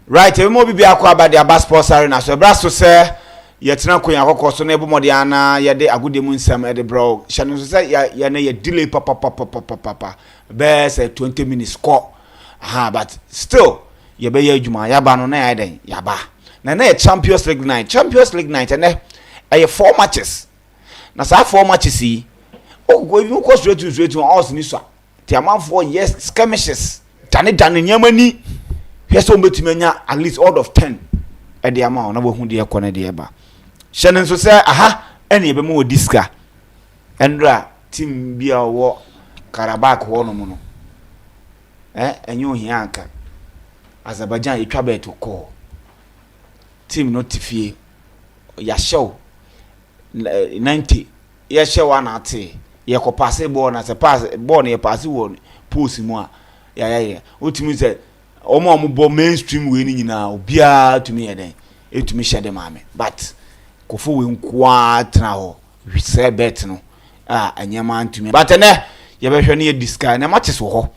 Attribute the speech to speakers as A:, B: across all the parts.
A: right we mo bibia akwa ba dia bas sports arena so bra so say yetena konya kokko so na ebomode ana ye de agode mu nsam e de bro hye no so say ya na ye delay papa be say 20 minutes score but still ye be ye adwuma ya ba no na ya den ya ba na Champions League night and e 4 matches na sa 4 matches yi o go even go straight to us ni so ti amanfo yes skirmishes tane nyamani hwe so betumi anya at least out of 10 e de ama na bo hu de ekone de eba hye so say ene be mo diska endra team bia wo Karabakh wo no mu no enyo hia aka Azerbaijan etwa bet ko team no tifie ya show 90 ya show anate ye ko pass ball na se pass ball na ye pass won post mu a ya otimi se omo bo mainstream we ni nyina obia tumi ye den etumi hye maame but kofo we nkwa tra ho we say bet no anyama antumi but ne ye be hwe ne ye discuss na matches wo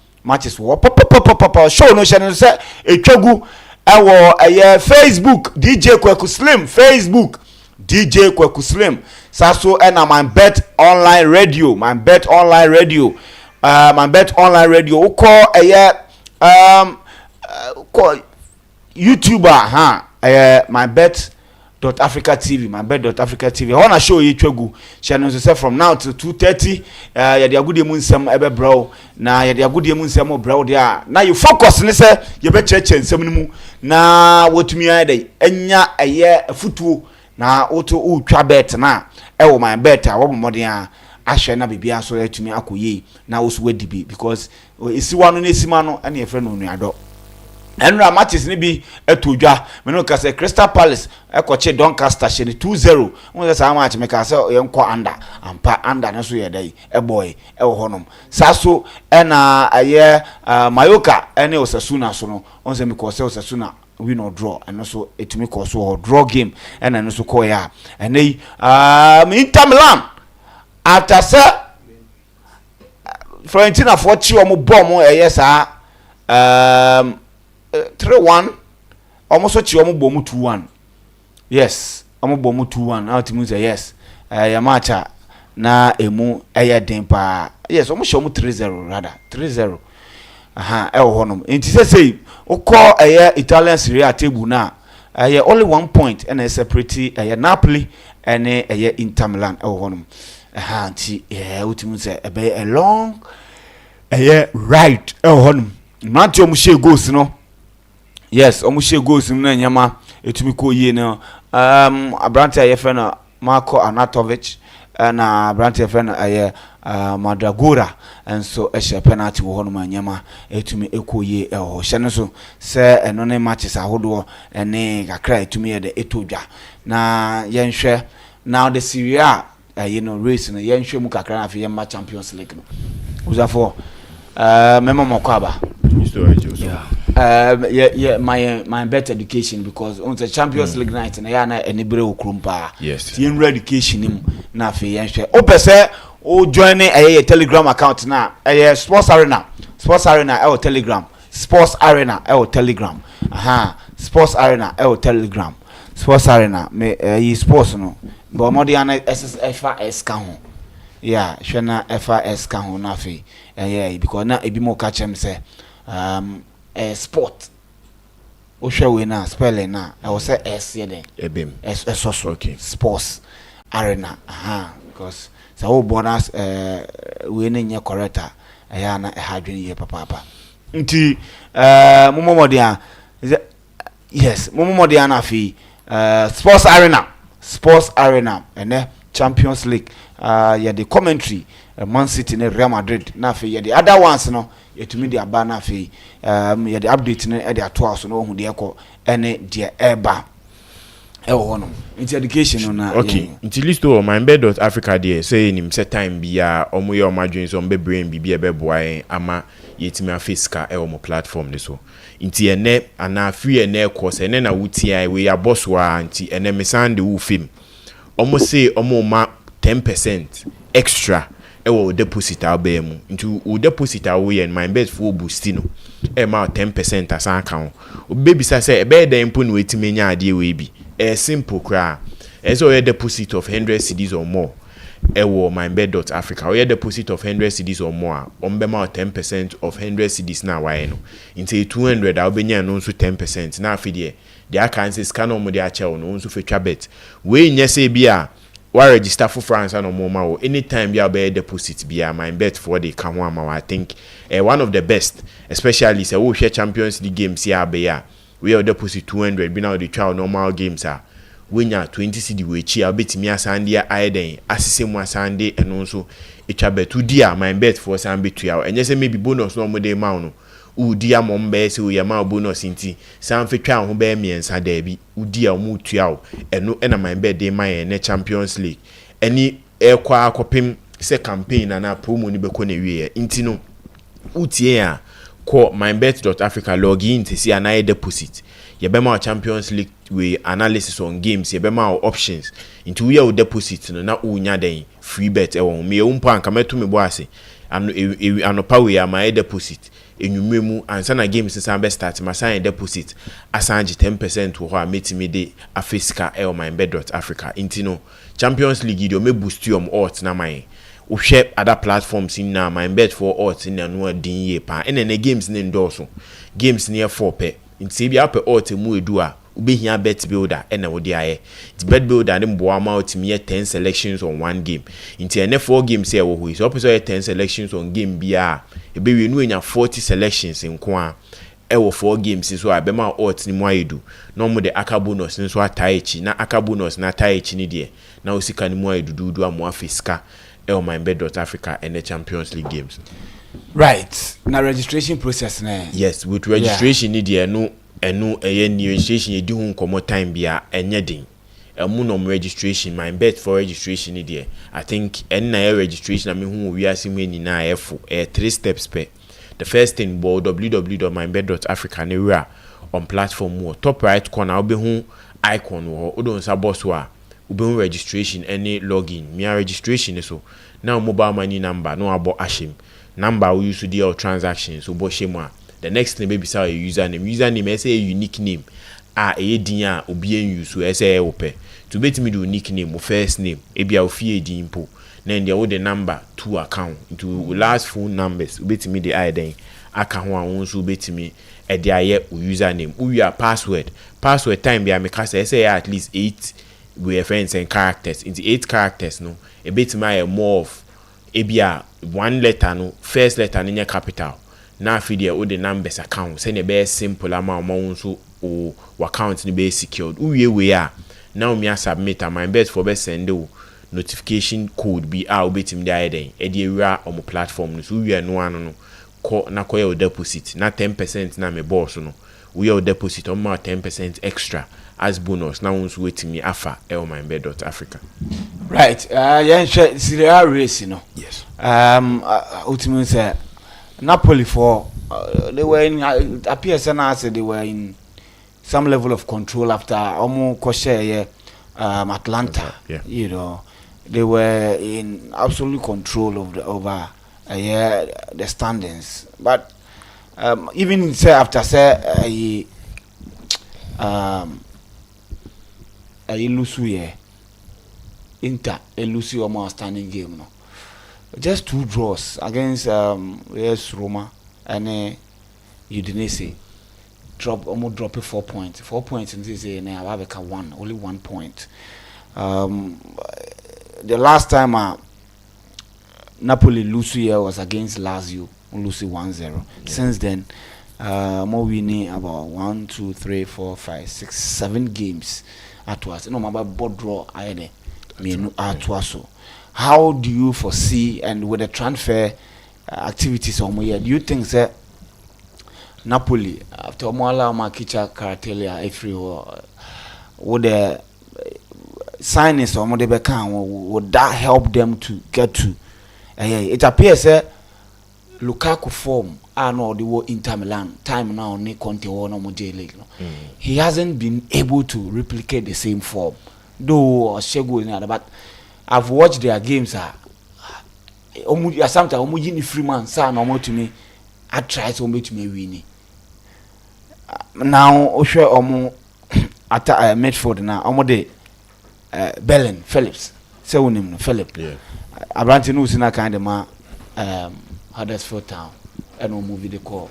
A: pop show no hye no se etwagu ewo Facebook DJ Kwaku Slim Facebook DJ Kwaku Slim saso na MYBET online radio MYBET online radio uko ko YouTuber MYBET.AFRICA TV MYBET.AFRICA TV I wanna show you twegu channel say from now to 2:30 ya de agudie mu nsem ebe bro na ya de agudie mu nsem bro there na you focus ne say ye be cheche nsem ni mu na wotumi ade enya futuo na oto utwa bet na ewo MYBET a wo bomode a ahwe na bibia so atumi akoye na oso wadibi because esiwa no na esima no ene efre no nuado enra matches ni bi etodwa me no ka say Crystal Palace ekoche Doncaster she 2-0 won say match me ka say yenko under na so ye dai boy ewo honom saso na Mayoka ene Osasuna so no won say me ko say Osasuna win or draw and so etumi ko so draw game and no so ko ya and Inter Milan after say Fiorentina for chi omo bomb sa 3-1 almost chi omo bom 2-1 yes omo bom 2-1 out means yes ya matcha na emu den pa yes omo show 3-0 rather 3-0 ewo honom enti say ukọ Italian Serie A table na only 1 point and separate Napoli and Inter Milan ewo honom nti ultimu say a long right ewo honom manti omuhye goals no yes omuhye goals no nyama etumi ko yie no Abrante ayefe na Marko Anatovic na Abrante ayefe na Madragora and so a penalty wo hono manyama etumi ekoye hye so se eno ne matches ahodo ene kakra etumi ye de etodwa na yenhwe now the Serie A race no yenhwe mu kakra na afi yema Champions League no uzafo memo mokwaba my better education because on the Champions League night na ya na enibere okrumpa
B: yes
A: yen education nim na afi yenhwe opese o join a Telegram account na Sports Arena Sports Arena Telegram Sports Arena Telegram Sports Arena Telegram Sports Arena me sports no but more than FAS ka ho yeah shena FAS ka ho na fe because na ebi mo catch him say sport o hwe we na spelling na I will say S ye den
B: ebim
A: so okay Sports Arena because so bonus we nye corrector ya na hadwene ye papa nti momomode yes momomode na fi Sports Arena and Champions League ya the commentary Man City and Real Madrid na fi ya the other ones no yetumi dia ba na fi ya the update no e dia to aso no hu de ekọ ene dia eba hono into education na
B: okay until list to MYBET.AFRICA there say nim set time bia omoye omadwen so mbe brain bibia be boa ama yetimi afiska omo platform so nti ene ana free ene course ene na wutia we ya boss wa nti ene mesande wu film omo say omo ma 10% extra ewo deposit abemu nti u deposit awo yen MYBET for boostino ma 10% asan account baby say be dey impo no wetime nya ade we bi simple kra so your deposit of 100 cedis or more MYBET.AFRICA or your deposit of 100 cedis or more on be ma 10% of 100 cedis na why no into 200 I'll be nya no so 10% na afide the account is scan on mo dey acha no so fetwa bet we nya say bia wa register for France and more ma anytime you be deposit bia MYBET for the come one I think one of the best especially say we share Champions League games here be ya we are deposit 200 be now the trial normal games are when ya 20 cedi we chi abetimi asande aiden asise mu asande eno so etwa betu dia MYBET for san betu ya enye se maybe bonus no mo dey ma no udia mo mbe se we ma bonus nti san fetwa ho be miensa da bi udia mo tua eno na MYBET dey ma ne Champions League eni ekwa akopem se campaign na promo ni be ko na wie nti no utie ya ko MYBET.AFRICA login to see an deposit ye be ma Champions League we analysis on games ye be ma options into we will deposit no na unya den free bet e won me umpa anka meto me bo ase anopa we ya my deposit enwumremu ansa na games san be start ma sign deposit asanji 10% wo ha metimi de afisika e MYBET.AFRICA intino Champions League do me boost you odds na my we share other platforms in na MYBET for odds in na no din ye pa ene games ne ndoso games near 4 pe nti bia pe odds mu edu a ubehia bet builder ene wo de aye the bet builder ne mbo ama otimi 10 selections on one game nti ene 4 games here wo hu so opposite 10 selections on game bia ebe we nu enya 40 selections nko a ewo 4 games so abema odds ni mu ayedu no mo de aka bonus nso ataichi na aka bonus na ataichi ni de na osika ni mu ayedu dudu amu afiska MYBET.AFRICA and the Champions League games.
A: Right. Now registration process na.
B: Yes, with registration need there no new registration you do nkomo time bia enye din. Emu registration MYBET for registration need there. I think na registration I mean hu we asem nyina efo 3 steps per. The first thing bo www.MYBET.AFRICA na on platform wo top right corner obe hu icon wo odon sa boss wa ube registration any login me registration so now mobile money number no abo ashim number we use to deal transactions so bo shema the next thing maybe say username say a unique name a din a obi en use so say ope to bet me do nickname first name e bia ofie din po then there the number to account into last phone numbers bet me the ID aka ho a so bet me e dia ye username we are password time bia me ka say at least 8 we reference and characters into 8 characters no a bit my more of ebia one letter no first letter in your capital na afide o the numbers account say na be simple amount so o account ni be secured we are now me submit MYBET for be send o notification code be a obetim dey den e dey wura on my platform so we no anu no ko na ko your deposit na 10% na me boss no we your deposit on my 10% extra as bonus now once waiting me afa MYBET.AFRICA.
A: Right. Yeah, serial race, you know.
B: Yes.
A: Ultimately say Napoli for they were in it appears as they were in some level of control after almost Koshe Atlanta.
B: Yeah.
A: You know, they were in absolute control of over the standings. But even say after say Lusu Inter Lusu almost standing game no. Just 2 draws against AS Roma and Udinese. Almost drop 4 points. 4 points in this year now have only 1 point. The last time Napoli lose here was against Lazio, lose 1-0. Yeah. Since then, more winning about 1, 2, 3, 4, 5, 6, 7 games at once. No, my board draw I at once. How do you foresee and with the transfer activities on here? Do you think that Napoli after Moala Makicha Caratelia everywhere would the signings or Modebekan would that help them to get to? It appears that Lukaku form no the war Inter Milan time now ne Conte or no J League. He hasn't been able to replicate the same form. Though Shego in other, but I've watched their games. Sometimes Omujini Freeman, son, or more to me. I try to make me win. now Oshe omo ata Medford na omo de Belen Phillips say unim no Philip
B: yeah
A: Abranti no usina kind of ma Huddersfield Town and o movie they call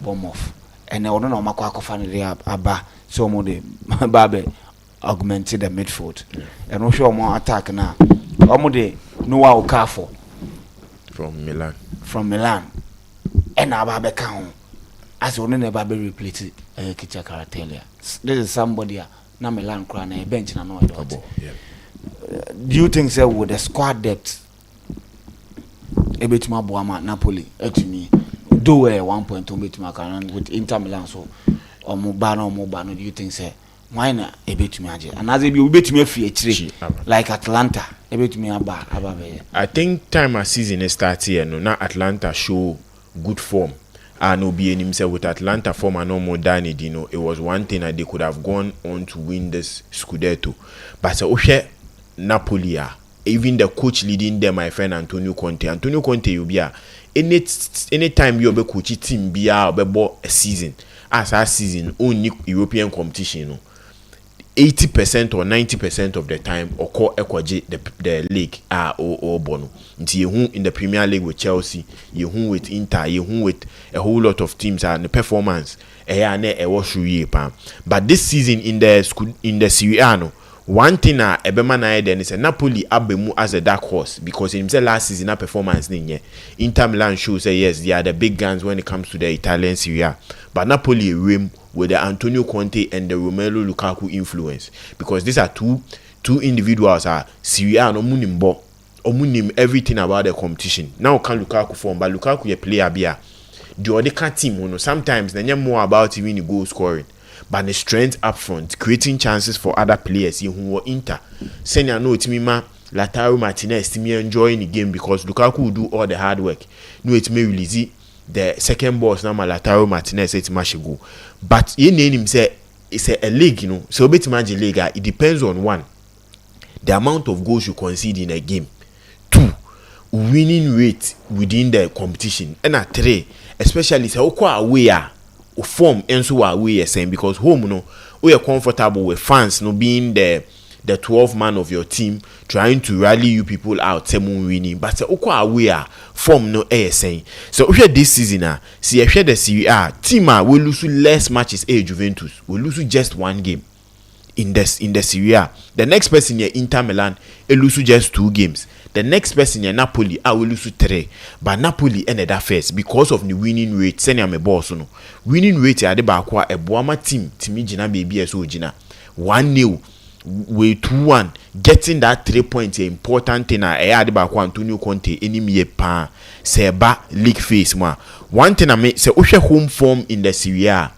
A: Bournemouth and I don't know makwa akofa ne aba so omo de babe augmented the midfield and Oshe omo attack na omo de Noah Okafor from Milan and aba can as one never be replaced Kicha Caratelia. This is somebody na Milan crown a bench na no
B: yeah.
A: Do you think say with the squad depth ebetuma boama Napoli to me do 1.2 betuma can with Inter Milan so or Mubano do you think say why na ebetumi age and as e be ebetumi afi achire like Atlanta ebetumi aba be
B: I think time a season start here no na Atlanta show good form. And Obi himself with Atlanta form and no more than it, it was one thing that they could have gone on to win this Scudetto. But so Napoli, even the coach leading them, my friend Antonio Conte, you be anytime you be coach team be a season as a season only European competition, 80% or 90% of the time occur ekwaje the league or bono nti you in the Premier League with Chelsea, you with Inter, you with a whole lot of teams and the performance but this season in the Serie A no one thing ebema na then is Napoli abemu as a dark horse because in the last season performance Inter Milan shows say yes they are the big guns when it comes to the Italian Serie A, but Napoli rim with the Antonio Conte and the Romelu Lukaku influence because these are two individuals are Serie A no munim everything about the competition. Now can Lukaku form but Lukaku a player bia the other team sometimes they more about even the goal scoring but the strength up front creating chances for other players who were Inter senior no timima Lautaro Martinez to enjoying the game because Lukaku will do all the hard work no it may release the second boss now Lautaro Martinez it match go but you name him say it's a league so bet imagine league it depends on one the amount of goals you concede in a game, 2 winning rate within the competition and 3 especially say away form enso away saying because home we are comfortable with fans being the 12th man of your team trying to rally you people out seven winning but say away form saying so this season see the Serie A team will lose less matches Juventus will lose just one game in the Serie A. The next person here Inter Milan lose just 2 games. The next person here Napoli will lose 3. But Napoli ended that first because of the winning rate. Senior me boss no. Winning rate at the back a Boama team jina baby so jina 1-0 with 2-1 getting that 3 points important thing at the back Antonio Conte enemy pa seba league phase ma. One thing I make say home form in the Serie A.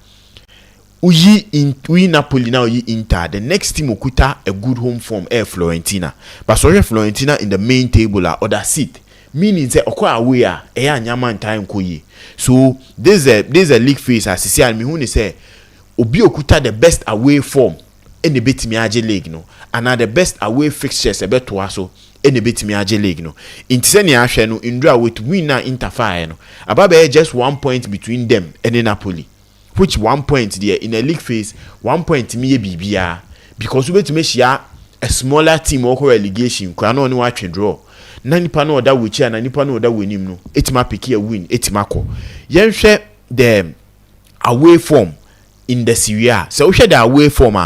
B: We Napoli now Inter. The next team okuta a good home form Florentina. But sorry Florentina in the main table other seat. Meaning say okwa away nyama time koye. So this is a league phase as see and me who say obi okuta the best away form in the betimi age league no. And the best away fixtures e beto aso in the betimi age league no. Intiseni ahwe no indra with win na Interfire no. Ababe just 1 point between them and Napoli. Which 1 point there in a league phase 1 point me bibia because we to make share a smaller team or relegation kwa no ni watch draw na nipa no oda wichi na nipa no oda winim no etima pick a win etima ko yenhwe the away form in the Serie A so we the away form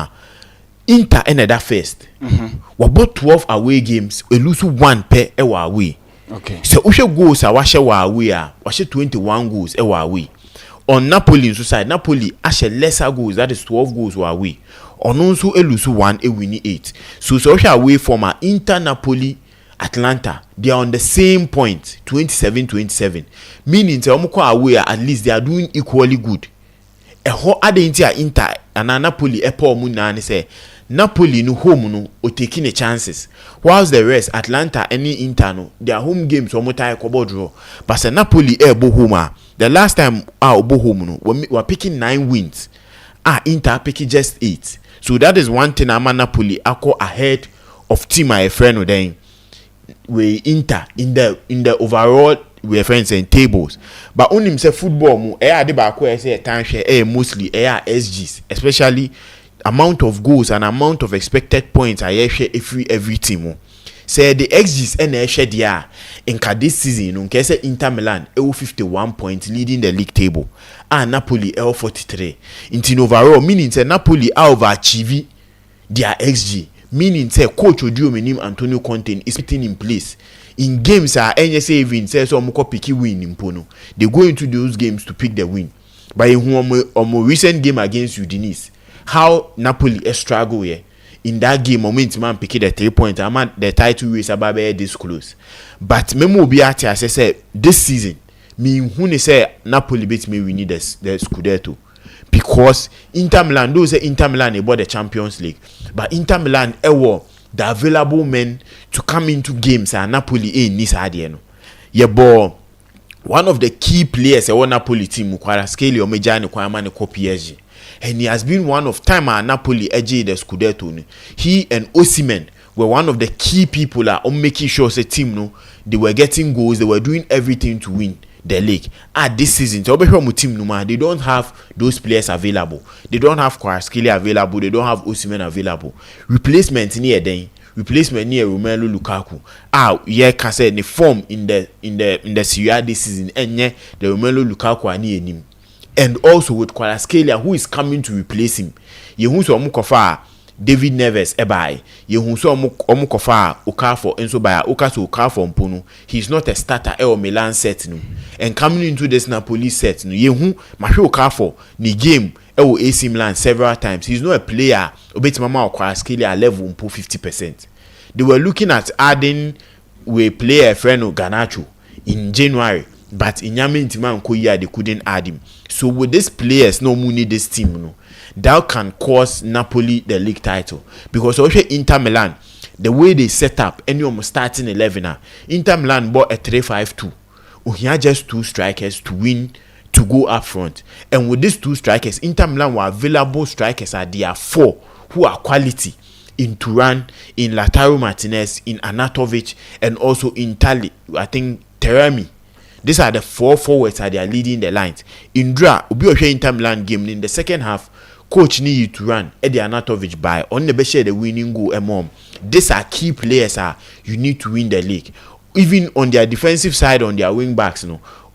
B: Inter that first we bought 12 away games we lose 1 per away
A: okay
B: so we goals a washe wa away we 21 goals away. On Napoli side, Napoli actually lesser goals, that is 12 goals were away. On also elusu 1 winning 8. So away from Inter Napoli Atlanta, they are on the same point, 27-27. Meaning say away at least they are doing equally good. Inter and Napoli muna say Napoli no home no o taking the chances. Whilst the rest Atlanta any Inter no their home games draw. But say Napoli home the last time obo home no we picking 9 wins. Inter picking just 8. So that is one thing Napoli ako ahead of team my friend then we Inter in the overall we are friends and tables. But only himself football mu ade ba ko say time share mostly SGs, especially amount of goals and amount of expected points I share every team. Say the XGs and share there in this season no say Inter Milan 51 points leading the league table and Napoli 43. In overall meaning say Napoli overachieve their XG, meaning say coach Odio Menim Antonio Conte is putting in place in games NSA even says so moko pick win in Pono. They go into those games to pick the win. But in more recent game against Udinese, how Napoli struggle here in that game moment man pick the 3 points, I'm the title race about this close. But memo be at as I said this season, me who say Napoli beat me we need the Scudetto. Because Inter Milan, those say Inter Milan about the Champions League, but Inter Milan the available men to come into games and Napoli in this idea no. Yeah, but one of the key players a Napoli team Kvaratskhelia Omejani Kwamane ko PSG, and he has been one of time at Napoli edge the Scudetto. He and Osimhen were one of the key people on making sure the team no they were getting goals, they were doing everything to win the league. This season team they don't have those players available. They don't have Kvaratskhelia available, they don't have Osimhen available. Replacement near Romelu Lukaku. Can say the form in the Serie A this season and the Romelu Lukaku are near him. And also with Kvaratskhelia who is coming to replace him. You so Mukofa David Neves ebai. You so Omukofa Okafor Enso by Okaso Okafor Mpono. He's not a starter or Milan set no. And coming into this Napoli set no. You Masho Okafor ni game AC Milan several times. He's not a player obeti mama or Kvaratskhelia level 50%. They were looking at adding we player friend Garnacho in January, but in Yamintima Koya they couldn't add him. So with these players no money this team no, that can cost Napoli the league title. Because also Inter Milan, the way they set up any almost starting 11 Inter Milan bought a 3-5-2. We had just 2 strikers to win, to go up front. And with these 2 strikers, Inter Milan were available strikers are there 4 who are quality in Turan, in Lautaro Martinez, in Anatovic, and also in Tali, I think Terami. These are the 4 forwards that they are leading the lines. In Dra, Ubi Inter Milan game in the second half, coach need to run Eddie Anatovic by on the best the winning goal mom. These are key players you need to win the league. Even on their defensive side, on their wing backs,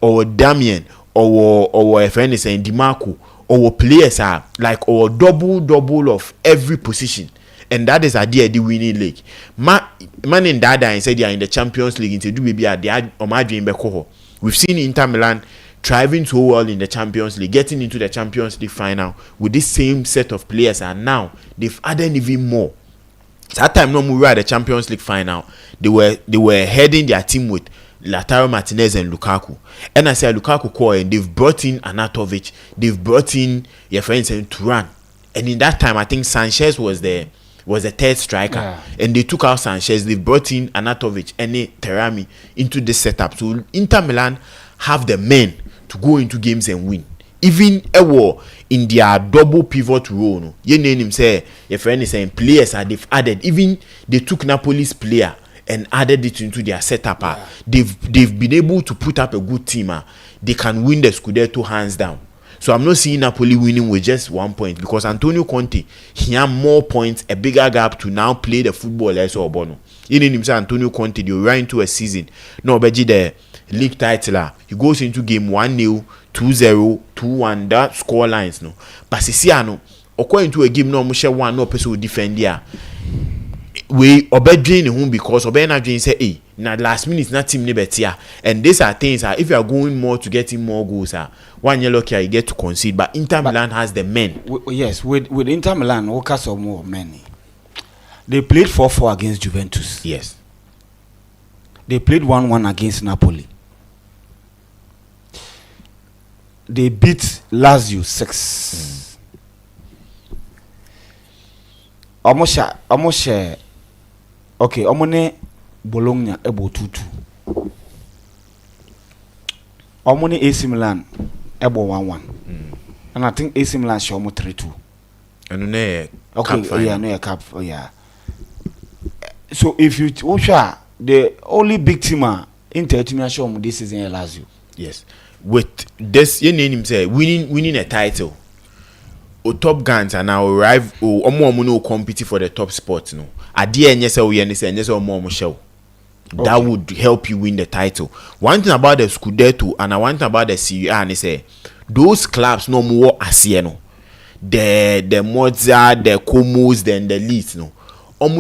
B: or Damian, or if anything, DiMarco, or players like or double of every position. And that is the winning league. Man in Dada and said they are in the Champions League into DBB they are Omadri Bekoho. We've seen Inter Milan thriving so well in the Champions League, getting into the Champions League final with this same set of players, and now they've added even more. That time, no more at the Champions League final, they were heading their team with Lautaro Martinez and Lukaku. And I said Lukaku core, and they've brought in Anatovic, they've brought in your friends and Turan. And in that time, I think Sanchez was the third striker, and they took out Sanchez. They brought in Anatovic and Terami into this setup. So Inter Milan have the men to go into games and win. Even in their double pivot role, no, you name him say your friend is saying players they've added. Even they took Napoli's player and added it into their setup. They've been able to put up a good team. They can win the Scudetto hands down. So I'm not seeing Napoli winning with just 1 point, because Antonio Conte, he has more points, a bigger gap to now play the football as or Bono. In himself, Antonio Conte, they run into a season. No, but the league title, he goes into game 1-0, 2-0, 2-1, that score lines, no. But Sisiano, according to a game, no, Musha one, no person will defend here. We obey home because obey na dream say, hey, na last minute na team ne betia. And these are things if you are going more to getting more goals, one yellow care you get to concede. But Inter Milan has the men.
A: Yes, with Inter Milan, workers or more men. They played 4-4 against Juventus.
B: Yes.
A: They played 1-1 against Napoli. They beat Lazio 6. Almost okay, Omone Bologna ebo 2-2. Omone AC Milan ebo 1-1. And I think AC Milan show mo 3-2.
B: And no
A: okay, yeah, no cup. Oh yeah. So if you the only big team Inter to me show me this season Lazio.
B: Yes. With this, you name him say winning a title. O top guns are now arrive. Omo no compete for the top spot. No, adie nyese o ye nyese nyese omo show. That would help you win the title. One thing about the Scudetto and one thing about the Serie A, and say those clubs no more asieno. The Mozart, the Comos, then the Leeds, no.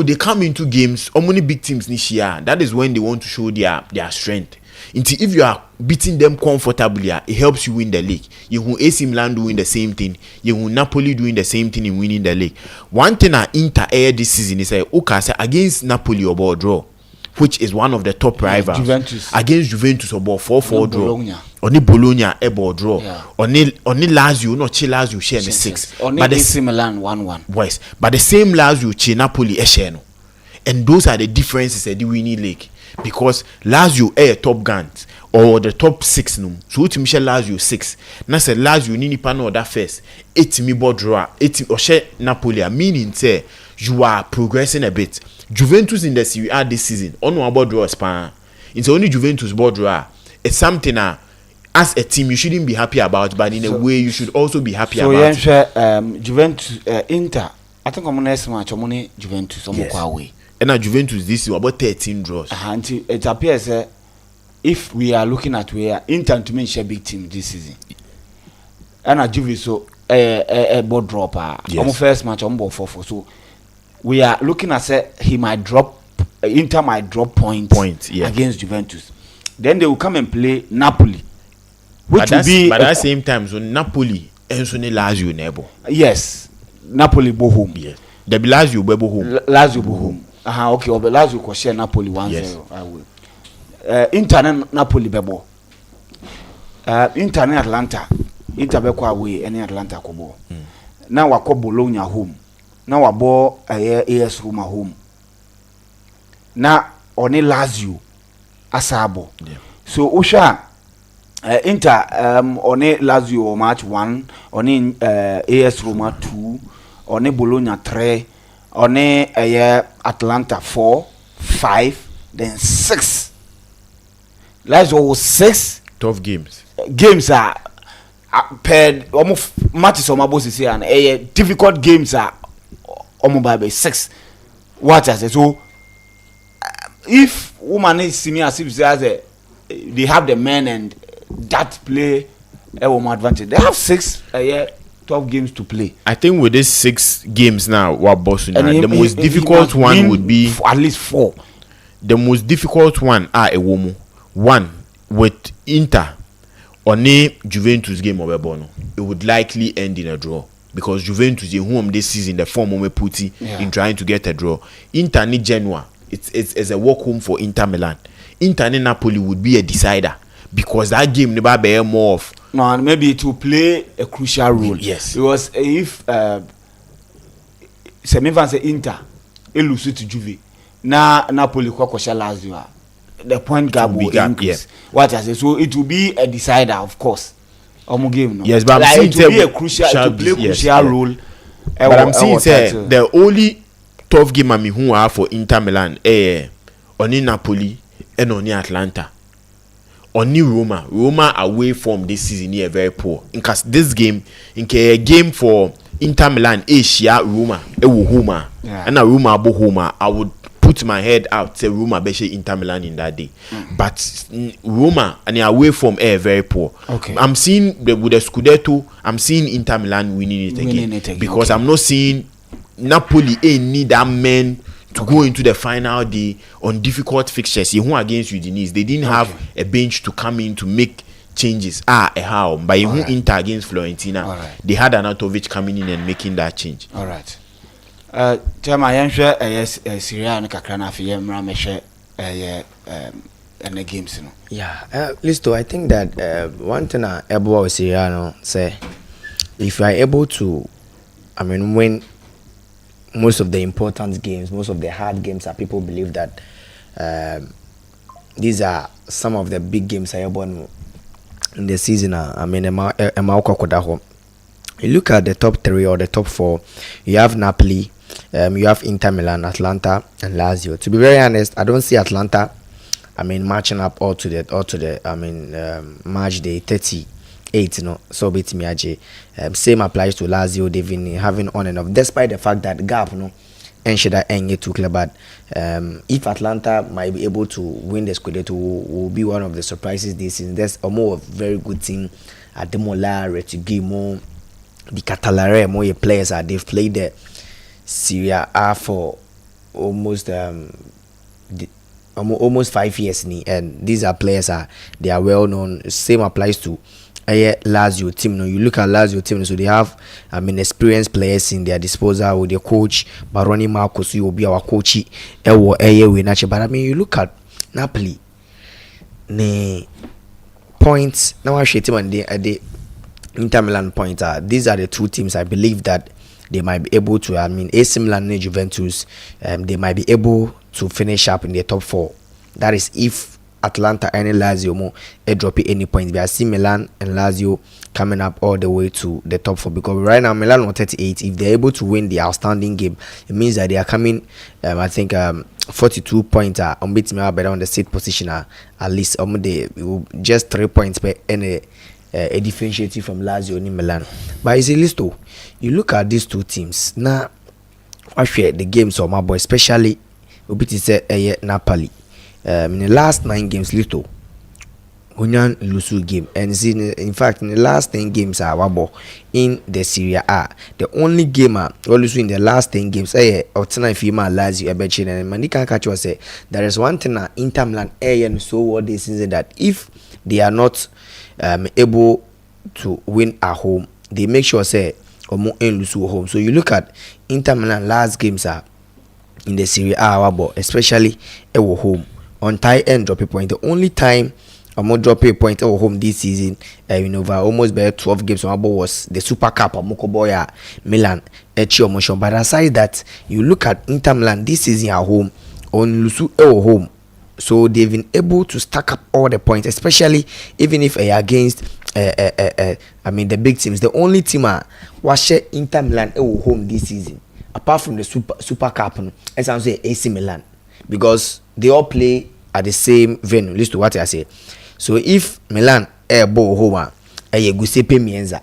B: They come into games, many big teams this year. That is when they want to show their strength. Until if you are beating them comfortably, it helps you win the league. You will AC Milan doing the same thing. You will Napoli doing the same thing in winning the league. One thing I Inter air this season is against Napoli or draw, which is one of the top rivals.
A: Juventus.
B: Against Juventus about 4-4 draw. Only Bologna able draw. Only Lazio, not Lazio share the 6.
A: Only AC Milan 1-1.
B: Yes, but the same Lazio Napoli share. And those are the differences at the winning league. Because Lazio a top guns or the top 6 no. So to Michel Lazio 6. Na say Lazio ni nipa no that first. 8 mi draw. 8 or share Napoli meaning say you are progressing a bit. Juventus in the Serie A this season on about draw span. It's only Juventus board draw. It's something as a team you shouldn't be happy about, but in a way you should also be happy about.
A: So Juventus Inter. I think I'm next match I'm Juventus away.
B: And now Juventus this is about 13 draws.
A: It appears if we are looking at where Inter to me share big team this season. And a Juve so a board dropper. Yes. First match on board 4-4. So we are looking at he might drop Inter might drop points against Juventus. Then they will come and play Napoli, which will be
B: but at the same time so Napoli and so Lazio neighbor.
A: Yes, Napoli go home.
B: Yes, the Lazio go home.
A: Lazio go home. Okay, or Lazio ko share Napoli 1-0. Yes. I will. Inter Napoli bebo. Inter Atlanta. Inter beko away any Atlanta ko bo. Now we call Bologna home. Now we ball AS Roma home. Now only Lazio asabo. Yeah. So Osha Inter only Lazio match 1, only AS Roma 2, only Bologna 3, only Atlanta 4, 5, then 6. Lazio 6
B: tough games.
A: Games are paired almost matches on my boss is here and difficult games are almost by 6. What I say so if woman is see me as if they have the men and that play a woman advantage. They have 6 12 games to play.
B: I think with these 6 games now, what boss the most difficult one would be
A: at least 4.
B: The most difficult one are a woman. One with Inter on a Juventus game of Ebono. It would likely end in a draw because Juventus is home this season. The form we put in trying to get a draw. Inter ni Genoa. It's a walk home for Inter Milan. Inter and Napoli would be a decider because that game never bear more of.
A: No, and maybe it will play a crucial role.
B: Yes.
A: Because if Semivan say Inter, it lose to Juve. Now Napoli kwakosha Lazio. The point gap will increase. Yeah. What I say, so it will be a decider, of course. Game, no?
B: Yes, but I'm saying
A: it will be a crucial, it will play a crucial role.
B: But I'm saying the only tough game who are for Inter Milan only Napoli and only Atlanta. Only Roma away from this season here very poor. Because this game, a game for Inter Milan, Asia Roma, Homa, and a Roma abo Homa, I would put my head out say Roma beshe Inter Milan in that day. But Roma and away from very poor.
A: Okay.
B: I'm seeing with the Scudetto, I'm seeing Inter Milan winning it again. Because I'm not seeing Napoli need that man to go into the final day on difficult fixtures. You against Udinese, they didn't have a bench to come in to make changes. How? But you Inter against Fiorentina, they had Anatovic coming in and making that change.
A: All right. Tema yenhwe Syria no kakra na afi yemra mehwe the games no.
C: Yeah, Listo, I think that one thing about Syria no say if you are able to win most of the important games, most of the hard games that people believe that these are some of the big games I won in the season. You look at the top 3 or the top 4, you have Napoli, you have Inter Milan, Atlanta, and Lazio. To be very honest, I don't see Atlanta matching up all to the match day 38, so bit me same applies to Lazio. They've been having on and off, despite the fact that gap, and should I end too clear. But if Atlanta might be able to win the Scudetto, will be one of the surprises this season. There's a more very good team at Demola, Retigimo, the Catalare, more players are they've played the Serie A for almost 5 years, and these are players they are well known. Same applies to Lazio team. You look at Lazio team, so they have experienced players in their disposal with their coach Baroni Marcos. You will be our coach but you look at Napoli, the points now I team and the Inter Milan points are, these are the two teams I believe that they might be able to, AC Milan and Juventus, they might be able to finish up in the top 4. That is if Atlanta and Lazio more drop any points. We are seeing Milan and Lazio coming up all the way to the top 4, because right now Milan on 38. If they're able to win the outstanding game, it means that they are coming 42 points on beating me better on the 6th position at least they just 3 points per any a differentiating from Lazio and Milan. But is it listo? You look at these two teams now. I share the games of my boy, especially Obiti said Napoli. In the last 9 games, Lito Hunyan Lusu game, and in fact in the last 10 games in the Serie A, the only game Lusu in the last 10 games or tonight Fima Lazio Ebechin and Manika catch was say there is one thing Inter Milan and so what they say that if they are not able to win at home, they make sure say or more in Lusu home. So you look at Inter Milan last games in the Serie A, especially at home. On tie end drop a point. The only time I'm gonna drop a point at home this season, over almost by 12 games was the Super Cup of Mokoboya Milan motion. But aside that, you look at Inter Milan this season at home on Lusu home. So they've been able to stack up all the points, especially even if against the big teams. The only team was Inter Milan home this season, apart from the Super Cup, as I say AC Milan, because they all play at the same venue. Listen to what I say. So if Milan ball home, Giuseppe Meazza,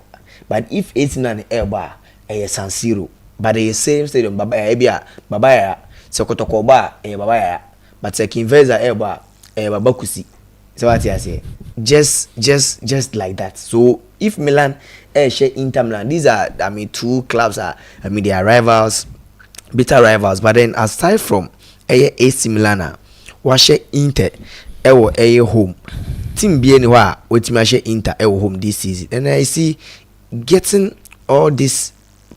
C: but if AC Milan bar, San Siro, but the same stadium, Babaya, Sokotokoba, Babaya, but Kinveza bar, Babakusi. So what I say, just like that. So if Milan share Inter Milan, these are two clubs they are rivals, bitter rivals. But then aside from AC Milan, share Inter home team be anywhere with share Inter home this season, and I see getting all these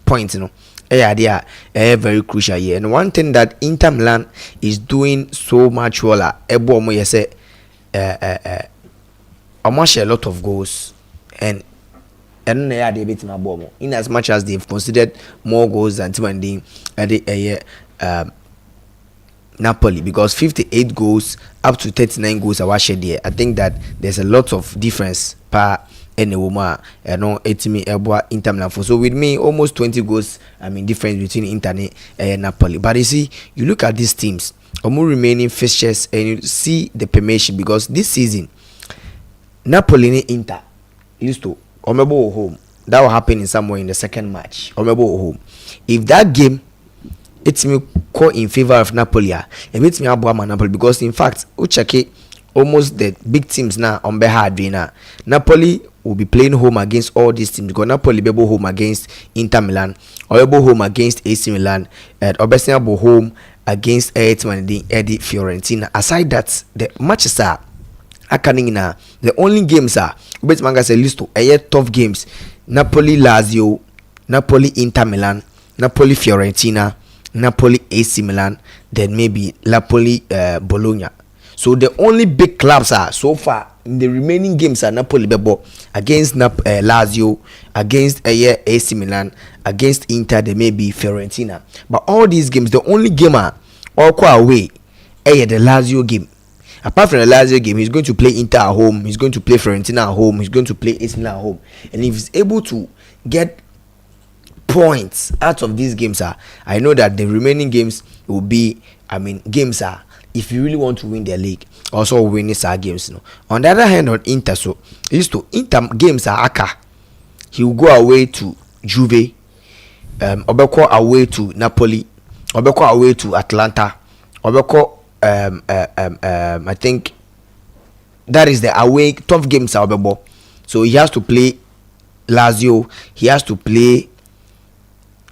C: points, they are very crucial here. And one thing that Inter Milan is doing so much well, almost a lot of goals, and they are debating about in as much as they've considered more goals than Timandin Napoli, because 58 goals up to 39 goals are watched there. I think that there's a lot of difference per any woman Inter Milan. So with me, almost 20 goals difference between Inter and Napoli. But you see, you look at these teams, more remaining fixtures, and you see the permission, because this season Napoli and Inter used to home. That will happen in somewhere in the second match. Home. If that game it's me call in favor of Napoli, it makes me above Napoli, because in fact Uchake almost the big teams now on behalf now. Napoli will be playing home against all these teams, because Napoli be home against Inter Milan, or be home against AC Milan, and obviously be home against Eddie Fiorentina. Aside that, the matches are the only games are bet manga say list to tough games: Napoli Lazio, Napoli Inter Milan, Napoli Fiorentina, Napoli AC Milan, then maybe Napoli Bologna. So the only big clubs are so far in the remaining games are Napoli Bebo against Lazio, against AC Milan, against Inter, there may be Fiorentina. But all these games, the only game are all quite away the Lazio game. Apart from the Lazio game, he's going to play Inter at home, he's going to play Fiorentina at home, he's going to play AC Milan at home. And if he's able to get points out of these games, I know that the remaining games will be, games if you really want to win the league, also win these games. No. On the other hand, on Inter, so used to Inter games are aka. He will go away to Juve, Obeko away to Napoli, Obeko away to Atlanta, Obeko I think that is the away tough games are Obebo. So he has to play Lazio, he has to play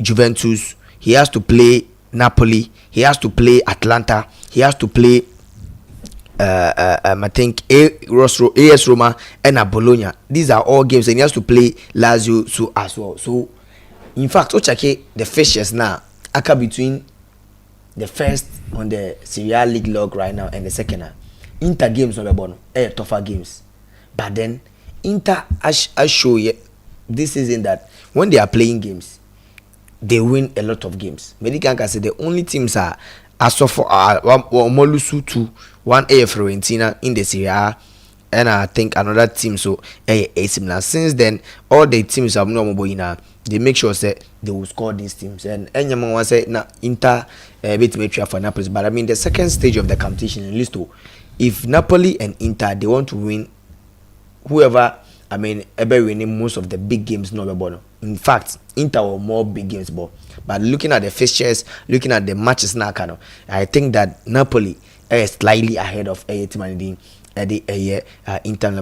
C: Juventus, he has to play Napoli, he has to play Atlanta, he has to play I think AS Roma and Bologna. These are all games, and he has to play Lazio so as well. So in fact, Ochake the fixtures now aka between the first on the Serie A league log right now and the second. Inter games on the bottom, tougher games. But then Inter I show you this season that when they are playing games, they win a lot of games. Medican can say the only teams are so far Molusu 2-1 Fiorentina in the Serie A, and I think another team so AC Milan. Since then, all the teams have no more. They make sure that they will score these teams. And Enyama say na Inter beat Metria for Napoli. But I mean the second stage of the competition, at least if Napoli and Inter they want to win, whoever ever winning most of the big games, no more. In fact, Inter or more big games, but looking at the fixtures, looking at the matches now, I think that Napoli is slightly ahead of Inter.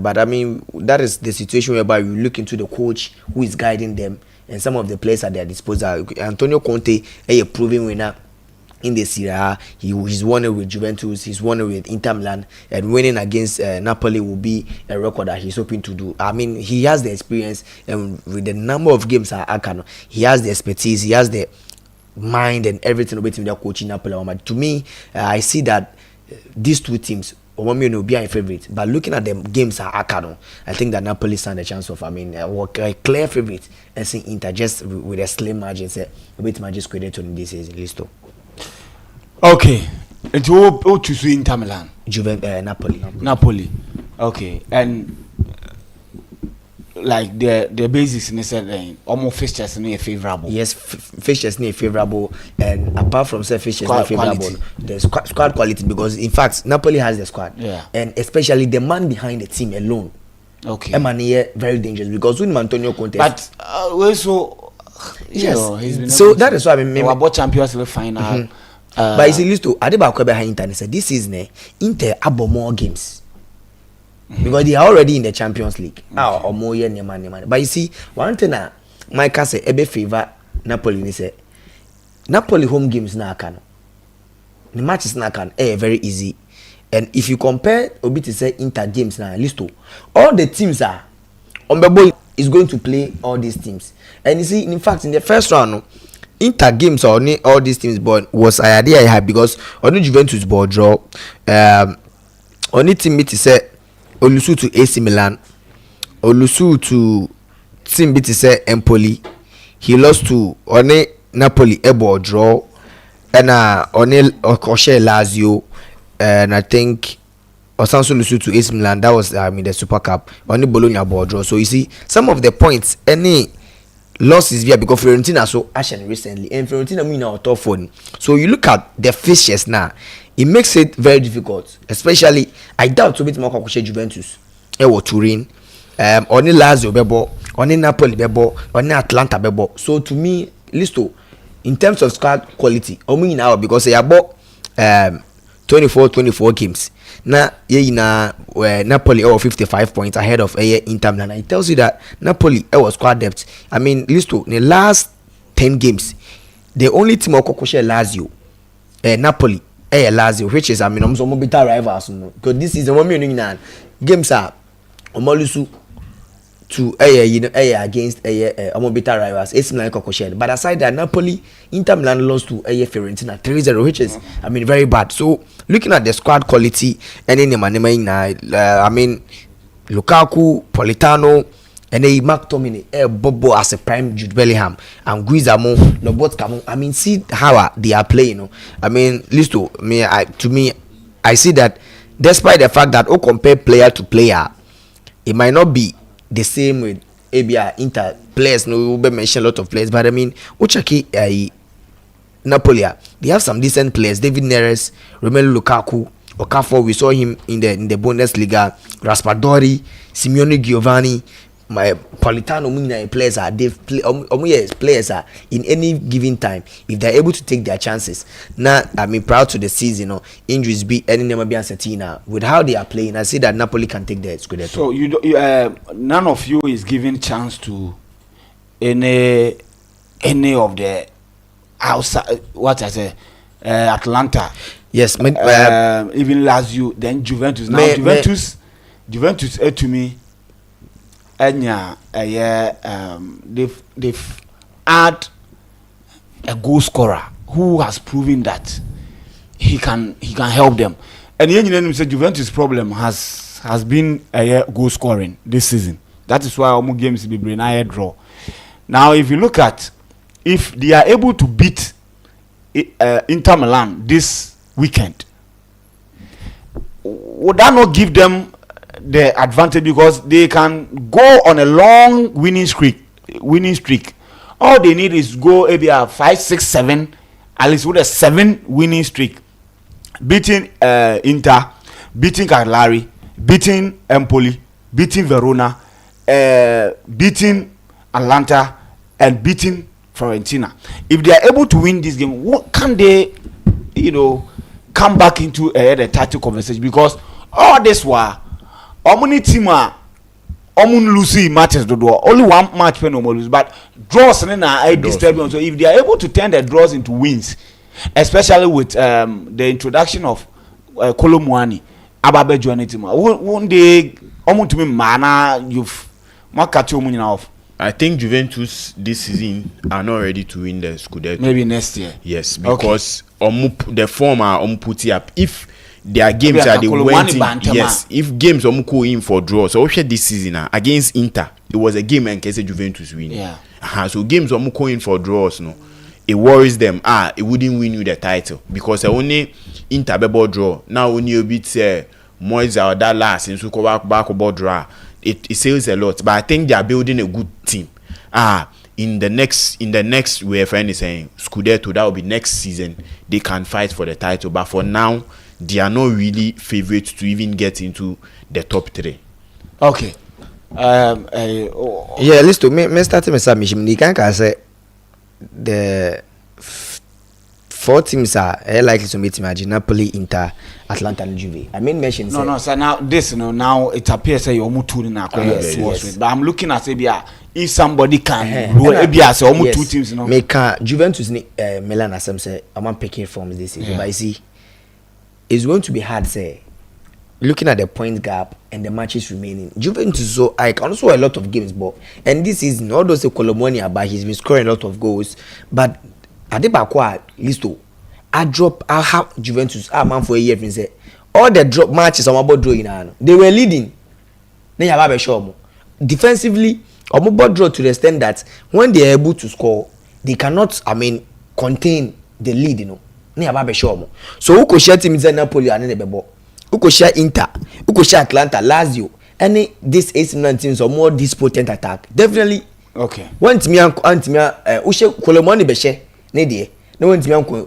C: But I mean, that is the situation whereby you look into the coach who is guiding them and some of the players at their disposal. Antonio Conte, a proven winner in the Serie A. He's won it with Juventus, he's won it with Inter Milan, and winning against Napoli will be a record that he's hoping to do. I mean, he has the experience, and with the number of games he has the expertise, he has the mind and everything about him. They're coaching Napoli. But to me, I see that these two teams will be a favorite. But looking at the games I think that Napoli stand a chance of a clear favorite and seeing Inter just with a slim margin. Say a bit magic credit on this season list.
A: Okay, and who choose Inter Milan?
C: Napoli.
A: Okay, and like the basics in the almost fixtures near favorable.
C: Yes, fixtures near favorable, and apart from say fixtures near favorable, the squad quality, because in fact Napoli has the squad, and especially the man behind the team alone.
A: Okay,
C: Emmanuel very dangerous because when Antonio Conte.
A: But yes,
C: so that is why I mean
A: about Champions League final.
C: But you see, list to Adeba behind Inter and said this is Inter abo more games. Because they are already in the Champions League. Or more year neman. But you see, one thing Micah say ebe favor Napoli ni say Napoli home games na can. The matches na can very easy. And if you compare Obi to say Inter games na list all the teams are Ombebo is going to play all these teams. And you see, in fact, in the first round, Inter games or all these teams but was I idea I had because only Juventus ball draw. Only team meet say Olusu to AC Milan, Olusu to team beat say Empoli. He lost to only Napoli a ball draw, and only Okoshe Lazio, and I think Osanso Lusu to AC Milan. That was the Super Cup. Only Bologna ball draw. So you see some of the points any losses here because Fiorentina so action recently and Fiorentina mean our top phone. So you look at the fixtures now, it makes it very difficult. Especially I doubt to beat more Juventus. Ewo Turin, only Lazio bebo, only Napoli bebo, only Atlanta bebo. So to me, listo in terms of squad quality, only now because they bought 24 games. Now Napoli 55 points ahead of Inter Milan. It tells you that Napoli was squad depth. I mean, listo in the last 10 games, the only team of Kokoshe Lazio, Napoli, Lazio, which is almost bitter rivals. Because this is the one games are Omolusu to against bitter rivals. AC Milan Kokoshe. But aside that, Napoli, Inter Milan lost to Fiorentina 3-0, which is very bad. So looking at the squad quality, and in Lukaku, Politano, and then Mark Tomine, Bobo as a prime Jude Bellingham, and Guizamo, Lobotka. I mean, see how they are playing. I mean, listo to me, I see that despite the fact that compare player to player, it might not be the same with ABR Inter players. No, we mention a lot of players, but I mean, Ochaki Napoli, they have some decent players. David Neres, Romelu Lukaku, Okafor. We saw him in the Bundesliga. Raspadori, Simeone Giovanni, my Politano. Players are players are in any given time if they're able to take their chances. Now, I mean, prior to the season, injuries be any never be uncertain. With how they are playing, I see that Napoli can take the Scudetto.
A: So none of you is giving chance to any of the outside. What I say, Atlanta.
C: Yes,
A: even Lazio, then Juventus. Now Juventus to me. They've had a goal scorer who has proven that he can help them. And you said Juventus' problem has been goal scoring this season. That is why almost games will be a draw. Now, if you look at if they are able to beat Inter Milan this weekend, would that not give them the advantage because they can go on a long winning streak? All they need is go maybe a 5, 6, 7, at least with a 7 winning streak, beating Inter, beating Cagliari, beating Empoli, beating Verona, beating Atalanta, and beating Fiorentina. If they are able to win this game, what can they, come back into the title conversation? Because all this while, many team are losing matches. Only one match when lose, but draws are disturbing. So if they are able to turn the draws into wins, especially with the introduction of Kolomwani, Ababe joining team, one day, to me, mana you've marked off.
B: I think Juventus this season are not ready to win the Scudetto.
A: Maybe next year.
B: Yes, because the form are put up. If their games are they went in, yes, if games go in for draw, so this season against Inter, it was a game and case Juventus win.
A: Yeah.
B: So games go in for draws, no, it worries them. It wouldn't win you the title because only Inter bebo draw. Now only a bit Moise or that last and so go back about draw. It says a lot, but I think they are building a good team. In the next way, if anything, Scudetto, that will be next season. They can fight for the title, but for now, they are not really favorites to even get into the top 3.
A: Okay.
C: Yeah, listen. Me starting with submission. You can say the 4 teams are likely to meet Napoli, Inter, Atlanta, and Juve. I mean, mention.
A: No. So now this, now it appears that you're almost two in yes. But I'm looking at if somebody can do it, almost 2 teams.
C: Make Juventus, Milan, as some say, I'm picking from this season. But you see, it's going to be hard. Say, looking at the point gap and the matches remaining, Juventus so I can also a lot of games, but and this season, although say Colomoni about he's been scoring a lot of goals, but Adebakwa listo I have Juventus man for a year and say all the drop matches on about drawing they were leading. Then you have a show defensively about draw to the extent that when they are able to score they cannot contain the lead. Then you have a show so who could share teams in Napoli and Nebebo, who could share Inter, who could share Atlanta, Lazio, any these 18 teams or more this potent attack definitely.
A: Okay,
C: want me ushe Kolomoni beshe no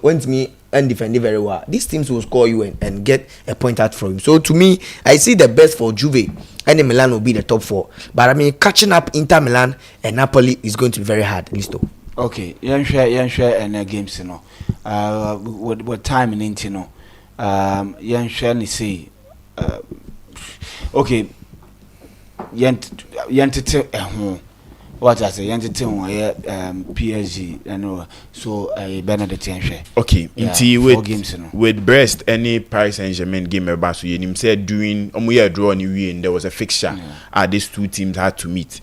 C: went me and defend very well. These teams will score you and get a point out from him. So to me, I see the best for Juve and Milan will be the top 4. But catching up Inter Milan and Napoli is going to be very hard. Listo.
A: Okay, you share any games, with time in it, you share ni say, okay, what I say, PSG, so Benedict share.
B: Okay, with Brest, any Paris Saint-Germain game about so you said during a draw and there was a fixture. These 2 teams had to meet.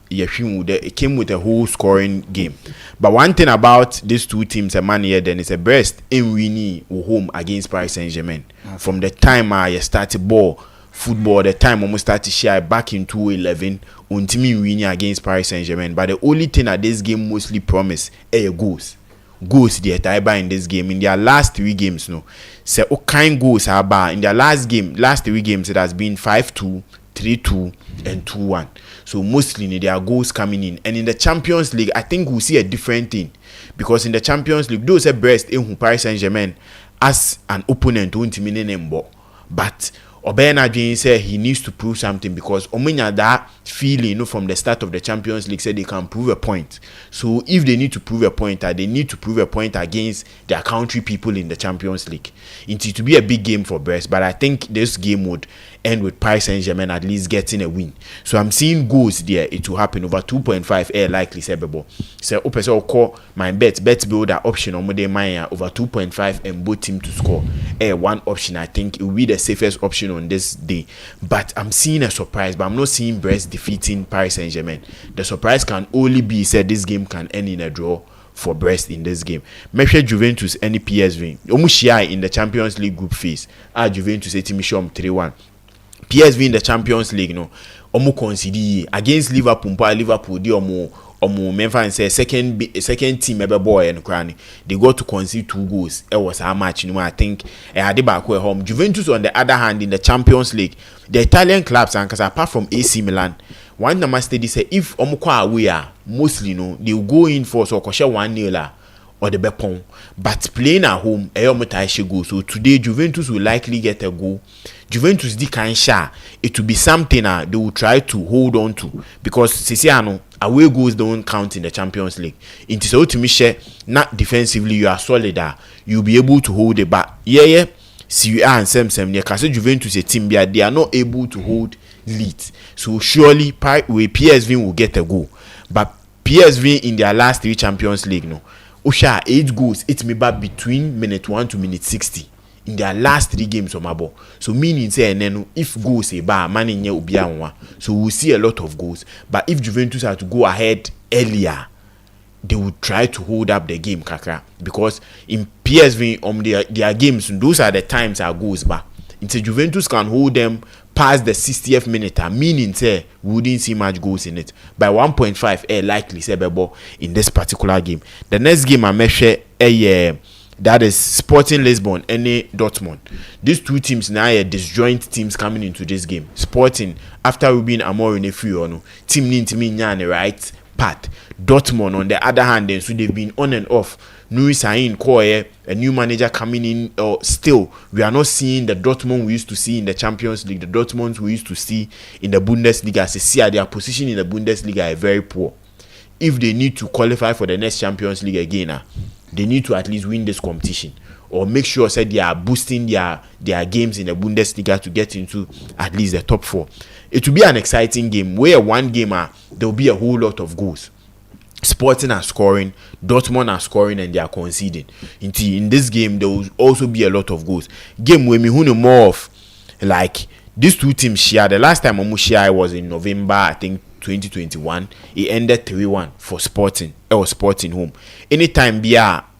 B: It came with a whole scoring game. But one thing about these 2 teams, then is a Brest in winning home against Paris Saint-Germain. Okay. From the time you started football, the time almost started share back in 2011 until me winning against Paris Saint-Germain. But the only thing that this game mostly promised goals the entire in this game in their last 3 games. No, so what kind goals are in their last 3 games it has been 5-2, 3-2 and 2-1. So mostly there are goals coming in. And in the Champions League, I think we'll see a different thing. Because in the Champions League, those are Brest in Paris Saint-Germain as an opponent won't mean but Obena Jane said he needs to prove something because Omenya that feeling from the start of the Champions League said they can prove a point. So if they need to prove a point, they need to prove a point against their country people in the Champions League. It to be a big game for Brest, but I think this game would end with Paris Saint-Germain at least getting a win. So I'm seeing goals there. It will happen over 2.5 likely sebebo. So open call my bet build that option on Monday Maya over 2.5 and both team to score. One option I think it will be the safest option on this day. But I'm seeing a surprise, but I'm not seeing Brest defeating Paris Saint-Germain. The surprise can only be said this game can end in a draw for Brest in this game. Measure Juventus any PSV. Omushia in the Champions League group phase. Juventus Etimishom 3-1. PSV in the Champions League, no. Omu concede against Liverpool. Liverpool di omu memfa and say second team ever boy and cranny. They got to concede 2 goals. It was a match, I think. Adibako at home. Juventus on the other hand in the Champions League, the Italian clubs and apart from AC Milan, one number study say if omukwa away mostly they will go in for so 1-0 or the Bepon. But playing at home, go. So today Juventus will likely get a goal. Juventus di can share. It will be something they will try to hold on to because Sisiano away goals don't count in the Champions League. It is to me share not defensively you are solid. You'll be able to hold it back. Yeah. See you and same near because Juventus a team they are not able to hold lead. So surely PSV will get a goal. But PSV in their last 3 Champions League Osha 8 goals, it may be between minute 1 to minute 60 in their last 3 games of Mabo. So meaning say if goals a bar man in Ubianwa, so we'll see a lot of goals. But if Juventus have to go ahead earlier, they would try to hold up the game, Kaka. Because in PSV their games, those are the times our goals back. Until Juventus can hold them past the 60th minute, meaning say we wouldn't see much goals in it. By 1.5 likely say in this particular game. The next game I measure that is Sporting Lisbon and Dortmund. These 2 teams now are disjoint teams coming into this game. Sporting after Ruben Amorim in a few team need to mean the right path. Dortmund on the other hand, so they've been on and off. Nuri Sahin Koye, a new manager coming in. Still, we are not seeing the Dortmund we used to see in the Champions League. The Dortmunds we used to see in the Bundesliga. As see, their position in the Bundesliga are very poor. If they need to qualify for the next Champions League again, they need to at least win this competition or make sure that they are boosting their games in the Bundesliga to get into at least the top 4. It will be an exciting game where one game there will be a whole lot of goals. Sporting are scoring, Dortmund are scoring, and they are conceding. In this game, there will also be a lot of goals. Game where me who know more of like these 2 teams share. The last time share was in November, I think 2021. It ended 3-1 for Sporting. It was Sporting home. Anytime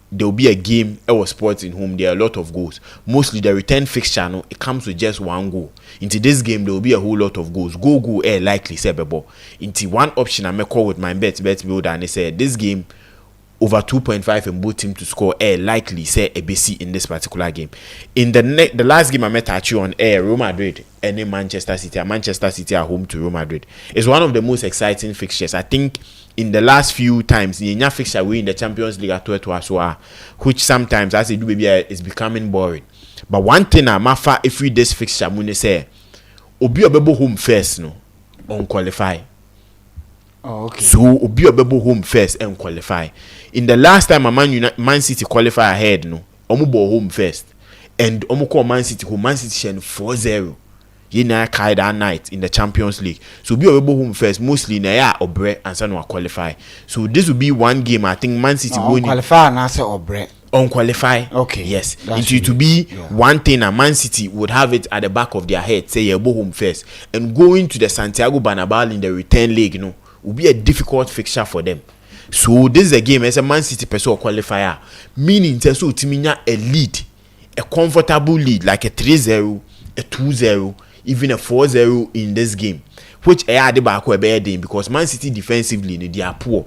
B: there will be a game. It was Sporting home. There are a lot of goals. Mostly the return fixture. It comes with just 1 goal. Into this game, there will be a whole lot of goals. Go likely say bebo. Into one option I may call with my bet builder and they say this game over 2.5 and both team to score likely say ABC in this particular game. In the last game I met at you on Real Madrid and Manchester City are home to Real Madrid. It's one of the most exciting fixtures. I think in the last few times the fixture we in the Champions League at which sometimes as it do maybe is becoming boring. But one thing mafa if we this fixture mune say obi obebo home first on qualify.
A: Oh, okay.
B: So obi obebo home first and qualify. In the last time Man City qualify ahead omubo home first and omuko Man City home. Man City shen 4-0 yena kai that night in the Champions League. So obi obebo home first mostly na ya obre and san qualify. So this will be one game I think Man City going
A: qualify and answer obre
B: unqualified.
A: Okay.
B: Yes. It to be one thing a Man City would have it at the back of their head, say you go home first. And going to the Santiago Bernabéu in the return leg, will be a difficult fixture for them. So this is a game as a Man City person qualifier. Meaning so Timinya a lead, a comfortable lead, like a 3-0, a 2-0, even a 4-0 in this game. Which because Man City defensively they are poor.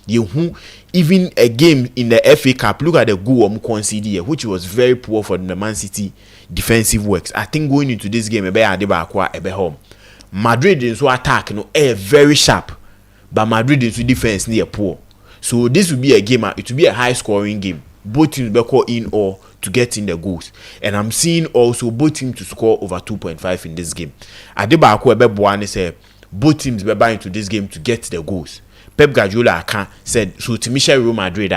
B: Even a game in the FA Cup, look at the goal conceded, which was very poor for the Man City defensive works. I think going into this game, home. Madrid is so attack no very sharp, but Madrid is defense near poor. So this will be a game. It will be a high scoring game. Both teams will call in or to get in the goals, and I'm seeing also both teams to score over 2.5 in this game. Adebako Ebeboane said both teams were buying into this game to get the goals. Pep Guardiola said so to Michel Real Madrid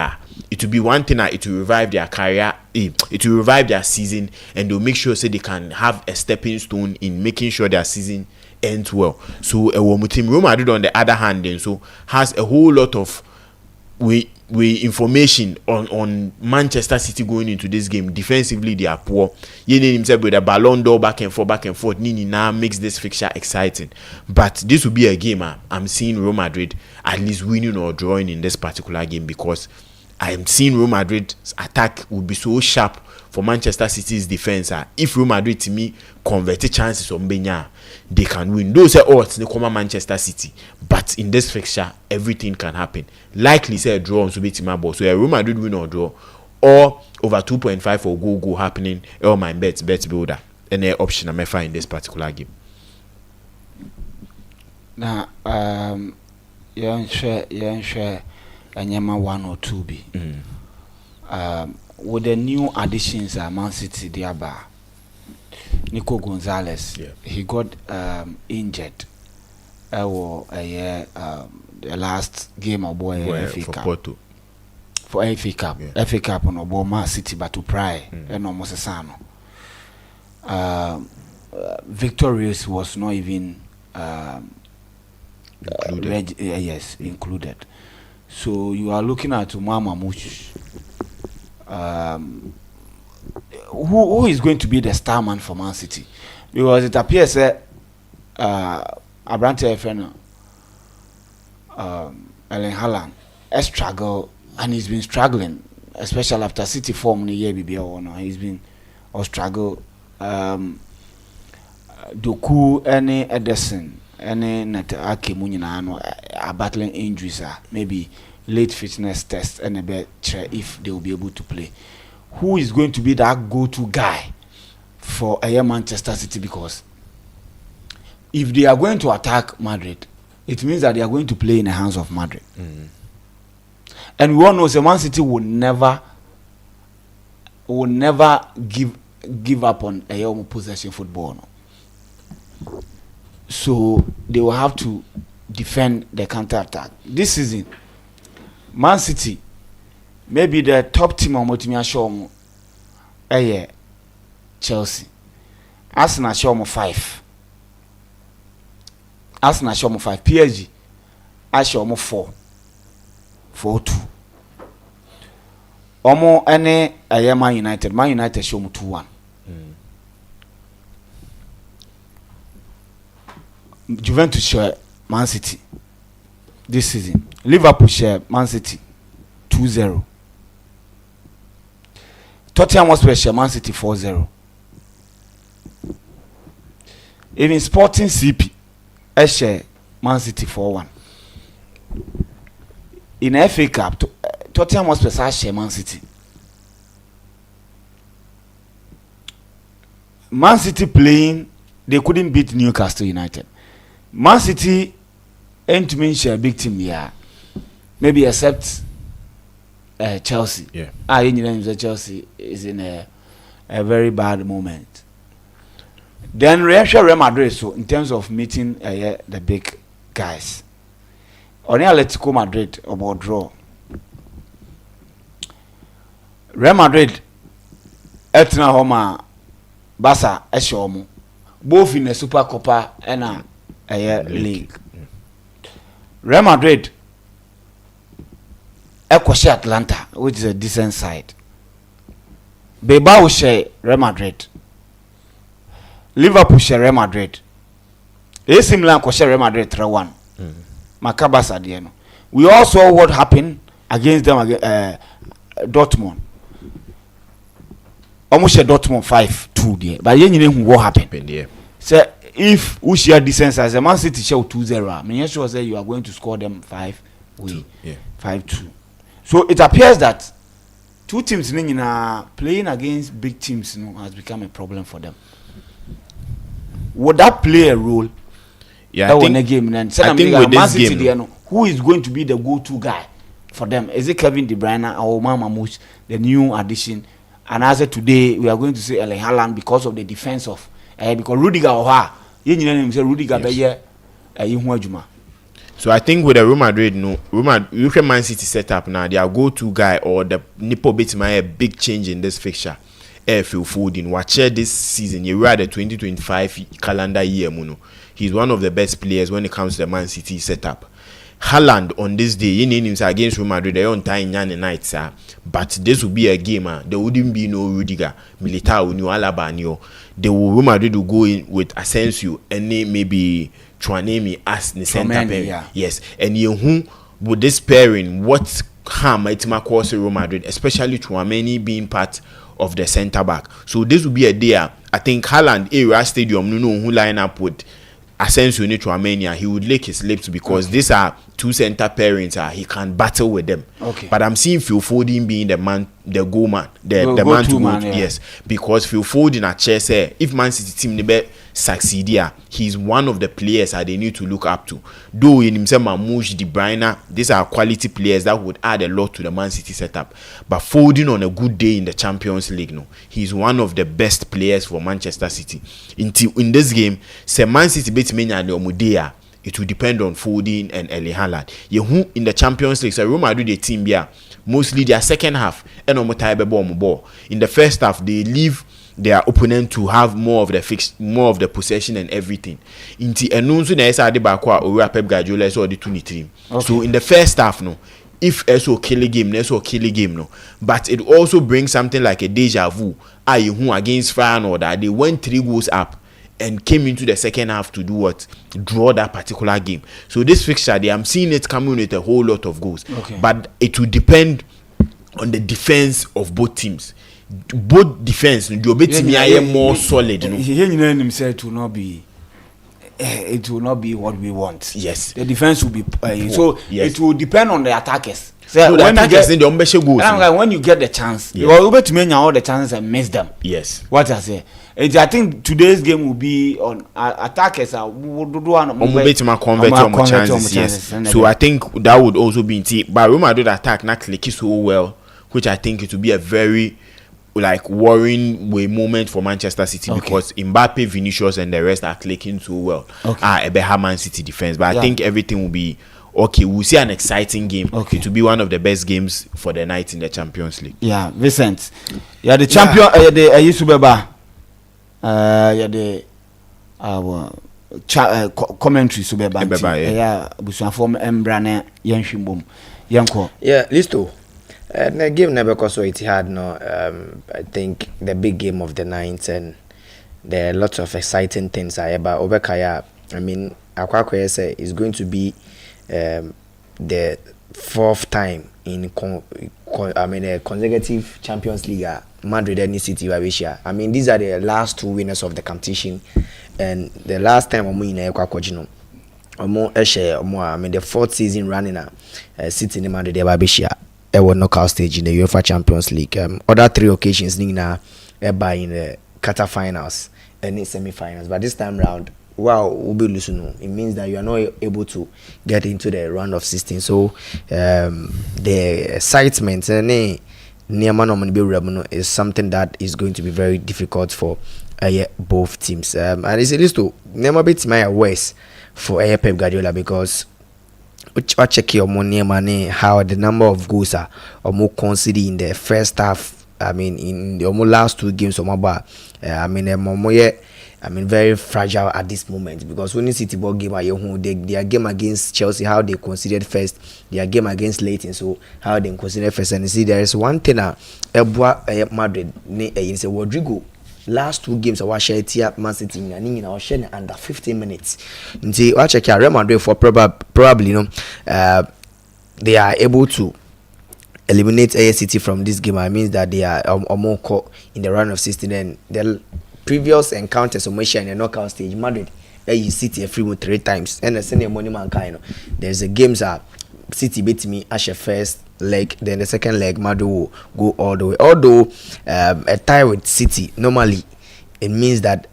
B: it will be one thing that it will revive their career, it will revive their season, and they'll make sure so they can have a stepping stone in making sure their season ends well. So team Real Madrid on the other hand then so has a whole lot of information on Manchester City going into this game. Defensively they are poor. Yene himself with a Ballon d'Or back and forth. Nini now makes this fixture exciting. But this will be a game I'm seeing Real Madrid at least winning or drawing in this particular game, because I am seeing Real Madrid's attack will be so sharp for Manchester City's defense. If Real Madrid to me convert chances on Benya, they can win. Those are odds they come Manchester City, but in this fixture everything can happen. Likely say a draw on Subitima ball. So a Real Madrid win or draw, or over 2.5 for goal happening. All my bet builder any option I may find in this particular game.
A: Now you share Anyama 1 or 2 B. With the new additions at Man City, Diaba, Nico Gonzalez, he got injured. The last game of FA
B: for
A: Cup.
B: Porto.
A: For FA Cup. FA Cup on Obo Man City, but to pry and almost a son. Victorious was not even
B: included.
A: Included. So you are looking at Mama Mush. Who is going to be the star man for Man City? Because it appears that Abrante Efena, Erling Haaland has struggled, and he's been struggling, especially after City form in the year before. He's been struggle. Doku, any Ederson, any Ake Munyana are battling injuries. Maybe late fitness test and a bit if they will be able to play. Who is going to be that go-to guy for a Manchester City? Because if they are going to attack Madrid, it means that they are going to play in the hands of Madrid. And we all know that Man City will never give up on a possession football. No? So they will have to defend the counter-attack. This season, Man City, maybe the top team on Motimia Show Chelsea. Arsenal show 5. Arsenal show 5. PSG I show 4. 4-2. Omo any Man United. Man United show 2-1. Juventus share Man City this season. Liverpool share Man City 2-0. Tottenham Hotspur share Man City 4-0. Even Sporting CP share Man City 4-1. In FA Cup, Tottenham Hotspur share Man City. Man City playing, they couldn't beat Newcastle United. Man City ain't mean share big team here. Maybe except Chelsea. Chelsea is in a very bad moment. Then Real Madrid, so in terms of meeting the big guys. Only Atletico Madrid about draw. Real Madrid Etna Homa Barca Eshomo. Both in the Super Copa and league. Real Madrid Equashi Atlanta, which is a decent side. Bilbao share Real Madrid. Liverpool share Real Madrid. AC Milan share Real Madrid 3-1. Macabas at the end. We all saw what happened against them Dortmund. Almost share Dortmund 5-2 there. But you know what happened.
B: Yeah.
A: So if we share decent size, the Man City share 2-0. I mean, you sure say you are going to score them 5-2. So it appears that two teams playing against big teams has become a problem for them. Would that play a role
B: Yeah, I think
A: game then.
B: I think with this game,
A: who is going to be the go-to guy for them? Is it Kevin De Bruyne or Mama Mush, the new addition? And as of today, we are going to say Erling Haaland because of the defense of because Rudiger or her. You know, Rudiger be
B: So I think with the Real Madrid, you can Man City set up now. Their go-to guy or the Nipo bit a big change in this fixture. Phil Foden, watch this season. You are the 2025 calendar year, Muno. He's one of the best players when it comes to the Man City setup. Haaland on this day, you need him against Real Madrid. They're on time and night, sir. But this will be a game. There wouldn't be no Rudiger, Militao, no Alaba, no. The Real Madrid will go in with Asensio and maybe Chouameni as the center pairing.
A: Yeah.
B: Yes, and you with this pairing, what harm it might cause Real Madrid, especially Chouameni being part of the center back. So this will be a day. I think Haaland area stadium, who line up with Asensio and Chouameni, he would lick his lips because these are two center pairings. He can battle with them.
A: Okay.
B: But I'm seeing Phil Foden being the man, the goal man, the man to go. Yeah. Yes, because Phil Foden at Chelsea, if Man City team never succeed here, he's one of the players that they need to look up to. Though in himself, Mamouche, De Bruyne, these are quality players that would add a lot to the Man City setup. But Foden on a good day in the Champions League, he's one of the best players for Manchester City. In this game, say Man City beat Mania and Omudea. It will depend on Foden and Erling Haaland. You in the Champions League, so Real Madrid the team here, mostly their second half and ball. In the first half, they leave their opponent to have more of the possession and everything. Inti enunzu na esa ade ba kwa Owura Pep Guardiola so the 23. So in the first half if also kill a game but it also brings something like a deja vu. Against Feyenoord that they went 3 goals up and came into the second half to do what? Draw that particular game. So this fixture, I'm seeing it coming with a whole lot of goals.
A: Okay.
B: But it will depend on the defense of both teams. Both defense, you'll be more solid.
A: It will not be what we want.
B: Yes.
A: The defense will be
B: yes.
A: It will depend on the attackers.
B: So the attackers in the goals.
A: When you get the chance, you are able to make all the chances and miss them.
B: Yes.
A: What I say. I think today's game will be on attackers.
B: Yes. So I think that would also be in team. But Real Madrid attack not click so well, which I think it will be a very worrying moment for Manchester City because Mbappe, Vinicius, and the rest are clicking so well. A better Man City defense, but I think everything will be okay. We'll see an exciting game. It will be one of the best games for the night in the Champions League.
A: Yeah, Vincent. Yeah, the champion. The Yusubeba. The commentary Subeba. Yeah, Busanform Mbrane Yanshimbum. Yanko.
C: Yeah, Listo. The game never cost what it had. I think the big game of the night, and there are lots of exciting things. But Obekaya, I mean, Akwakoye say is going to be the 4th time in a consecutive Champions League. Madrid and City Babisha. I mean, these are the last 2 winners of the competition, and the last time in Ekwakojino. I mean, the 4th season running City in Madrid Babisha. Knockout stage in the UEFA Champions League. Other 3 occasions in the quarterfinals and in semi-finals. But this time round, it means that you are not able to get into the round of 16. So the excitement is something that is going to be very difficult for both teams. And it's at least to never beat my worse for Pep Guardiola because check your money how the number of goals are more conceded in the first half. I mean, in the almost last 2 games, very fragile at this moment because when you see the ball game their game against Chelsea, how they considered first, their game against Leighton, so how they considered first. And you see, there is one thing Madrid say Rodrigo. Last 2 games I was sharing Man City and I was sharing under 15 minutes. And see, I check Real Madrid for probably they are able to eliminate City from this game. I mean that they are more caught in the round of 16. And the previous encounters of Messi in the knockout stage, Madrid City a free 3 times. And the same money man kind. There's a games that City beat me as a first leg, then the second leg Madrid will go all the way. Although a tie with City normally it means that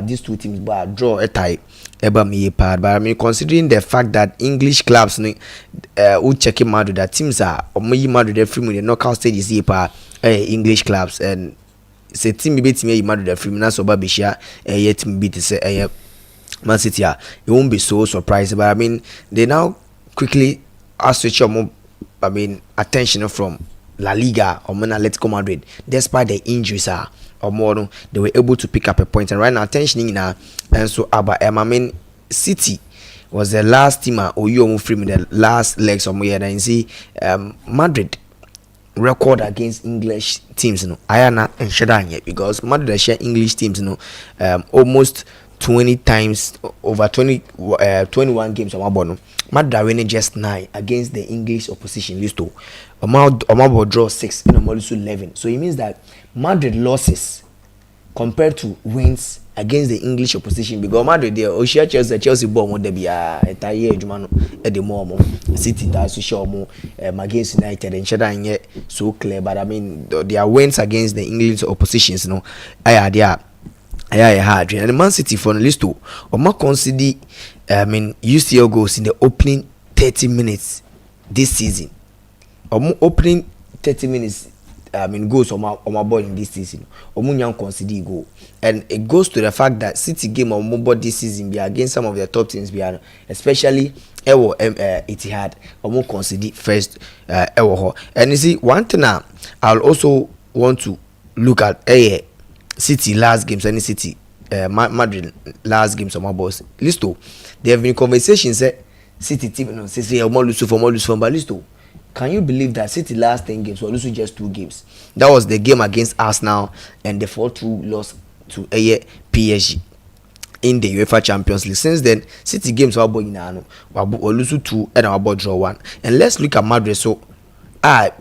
C: these two teams draw a tie. But I mean, considering the fact that English clubs who check Madrid, that teams are Madrid free the knockout stage is English clubs, and say team beat me Madrid free na so babishia yet beat say Man City. It won't be so surprised, but I mean they now quickly switch more attention from La Liga or Atletico Madrid, despite the injuries or more, they were able to pick up a point. And right now, attention now, and so City was the last team or you free the last legs of my and see Madrid record against English teams, Ayana and Shadan yet because Madrid share English teams, almost 20 times over 21 games on Mabono. Madrid winning just 9 against the English opposition list. Omabo draw 6 and Omolusu 11. So it means that Madrid losses compared to wins against the English opposition because Madrid there Chelsea ball more be entire jumano at the moment City that so show more against United and Shadan so clear, but I mean their wins against the English oppositions they are hard. And the Man City for the list consider UCL goals in the opening 30 minutes this season. Opening 30 minutes goals on my ball in this season. Consider goal. And it goes to the fact that City game on mobile this season be against some of their top teams especially Etihad consider first and you see one thing I'll also want to look at City last games, any City, Madrid last games of my boss. Listo, there have been conversations. City team, say more lose for, but listo, can you believe that City last 10 games were losing just 2 games? That was the game against Arsenal and the 4-2 loss to PSG in the UEFA Champions League. Since then, City games were boy now, we lose 2 and our draw 1. And let's look at Madrid. So,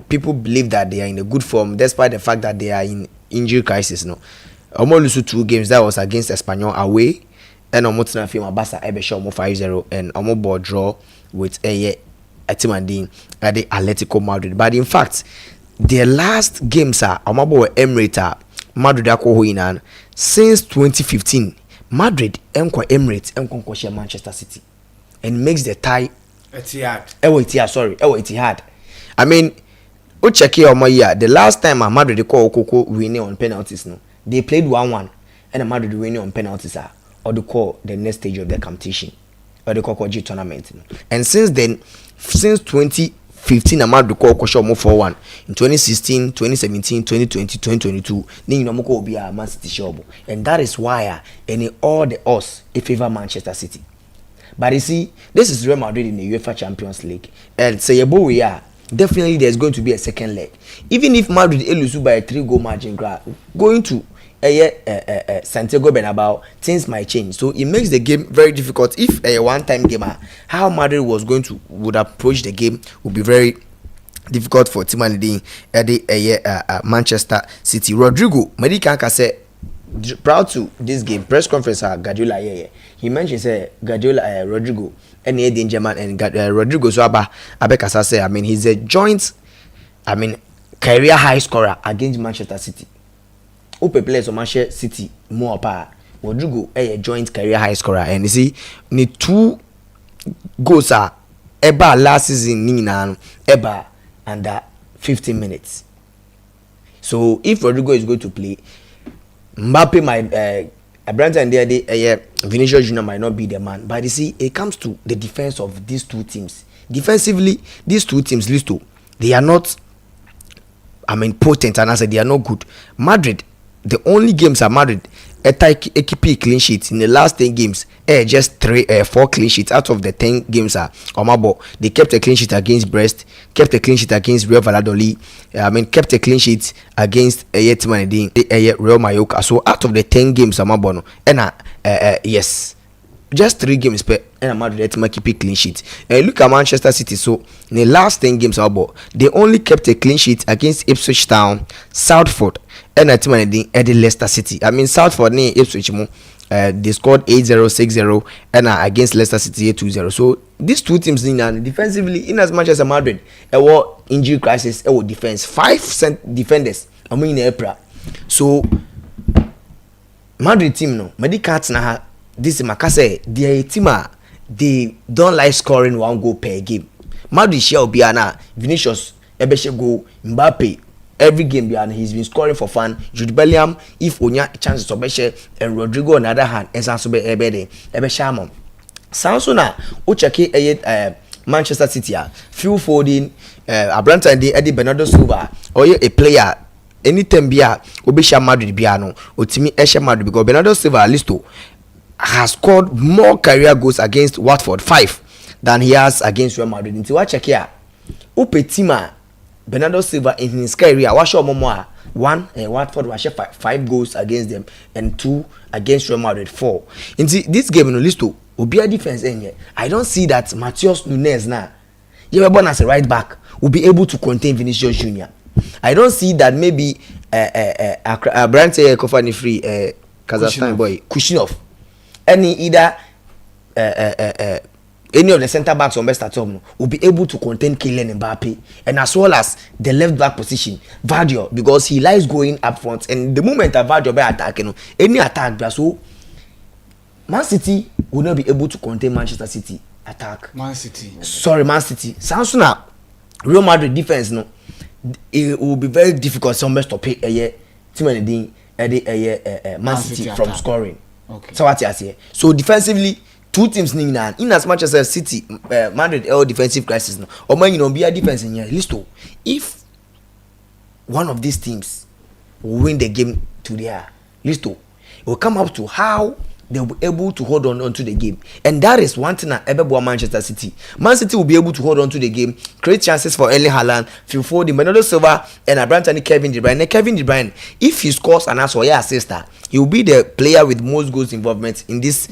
C: people believe that they are in a good form despite the fact that they are in injury crisis. Almost lose 2 games. That was against Espanyol away, and almost na film Barca ebe show 5-0, and almost ball draw with a team and at the Atletico Madrid. But in fact, their last games are almost Emirates Madrid in since 2015. Madrid Emirates share Manchester City, and makes the tie. Etihad. I mean, check here on my year. The last time Madrid winning on penalties, they played 1-1, and Madrid winning on penalties or the call the next stage of the competition or the G tournament. And since then, since 2015, Madrid call 4-1. In 2016, 2017, 2020, 2022, then will be a Man City show, and that is why any all the odds favor Manchester City. But you see, this is Real Madrid in the UEFA Champions League, and say we are. Definitely there's going to be a second leg. Even if Madrid lose by a 3-goal margin, going to Santiago Bernabeu, things might change. So it makes the game very difficult. If a one-time game, how Madrid would approach the game would be very difficult for Team Manchester City. Rodrigo Medicanca said proud to this game press conference Guardiola he mentioned Guardiola Rodrigo and danger man and Rodrigo so Abekasa say I mean he's a joint career high scorer against Manchester City. Open players of Manchester City more power. Rodrigo a joint career high scorer, and you see the 2 goals are ever last season ever under 15 minutes. So if Rodrigo is going to play, Mbappe might Abranta and Vinicius Junior might not be the man, but you see it comes to the defense of these 2 teams. Defensively, these 2 teams Listo, they are not potent, and I said they are not good. Madrid, the only games are Madrid keep clean sheets in the last 10 games. Just 4 clean sheets out of the 10 games are Omabo. They kept a clean sheet against Brest, kept a clean sheet against Real Valladolid. Kept a clean sheet against Real Mallorca. So out of the 10 games Omabo, and yes, just 3 games per and Madrid keep a clean sheet. Look at Manchester City. So in the last 10 games Omabo, they only kept a clean sheet against Ipswich Town, Salford, and at the Leicester City. I mean Salford near Ipswich they scored 8-0, 6-0 and against Leicester City 2-0. So these 2 teams defensively, in as much as Madrid injury crisis defense 5 defenders in April. So Madrid team no medicats na this makase their team they don't like scoring 1 goal per game. Madrid share obiana Vinicius ebeshe goal, Mbappe every game biana he's been scoring for fun. Jude Bellingham if onya chances obeshe, and Rodrigo on the other hand ensa be ebede ebeshe amom. Sansona o cheke Manchester City Phil Foden Abranta and Eddie Bernardo Silva or a player anytime bia obesha Madrid bia no otimi esha Madrid because Bernardo Silva listo has scored more career goals against Watford 5 than he has against Real Madrid. Until what check here, Upetima Bernardo Silva in his career, what show more 1 Watford was 5 goals against them and 2 against Real Madrid 4. Into this game no listo will a defense in here. I don't see that Matheus Nunes now. You were born as a right back will be able to contain Vinicius Junior. I don't see that maybe Brante Kofani free Kazakhstan boy Kushinov. Any either any of the center backs on best at home will be able to contain Kylian Mbappe and as well as the left back position Vardio because he likes going up front and the moment that Vardio be attacking any attack so Man City will not be able to contain Manchester City attack.
A: Man City.
C: Sorry, Man City. Samsung Real Madrid defense no it will be very difficult somewhere to pay a team Man City from attack. Scoring.
A: Okay.
C: So what you say? So defensively, 2 teams in as much as City, Madrid, all defensive crisis no. Or man, you know, be a defense in here. Listo. If one of these teams will win the game to their listo, it will come up to how they will be able to hold on to the game, and that is one thing that Ebebo Manchester City. Man City will be able to hold on to the game, create chances for Erling Haaland, Phil Foden, Bernardo Silva, and Abranta Kevin De Bruyne. Kevin De Bruyne, if he scores an assist or assister, he will be the player with most goals involvement in this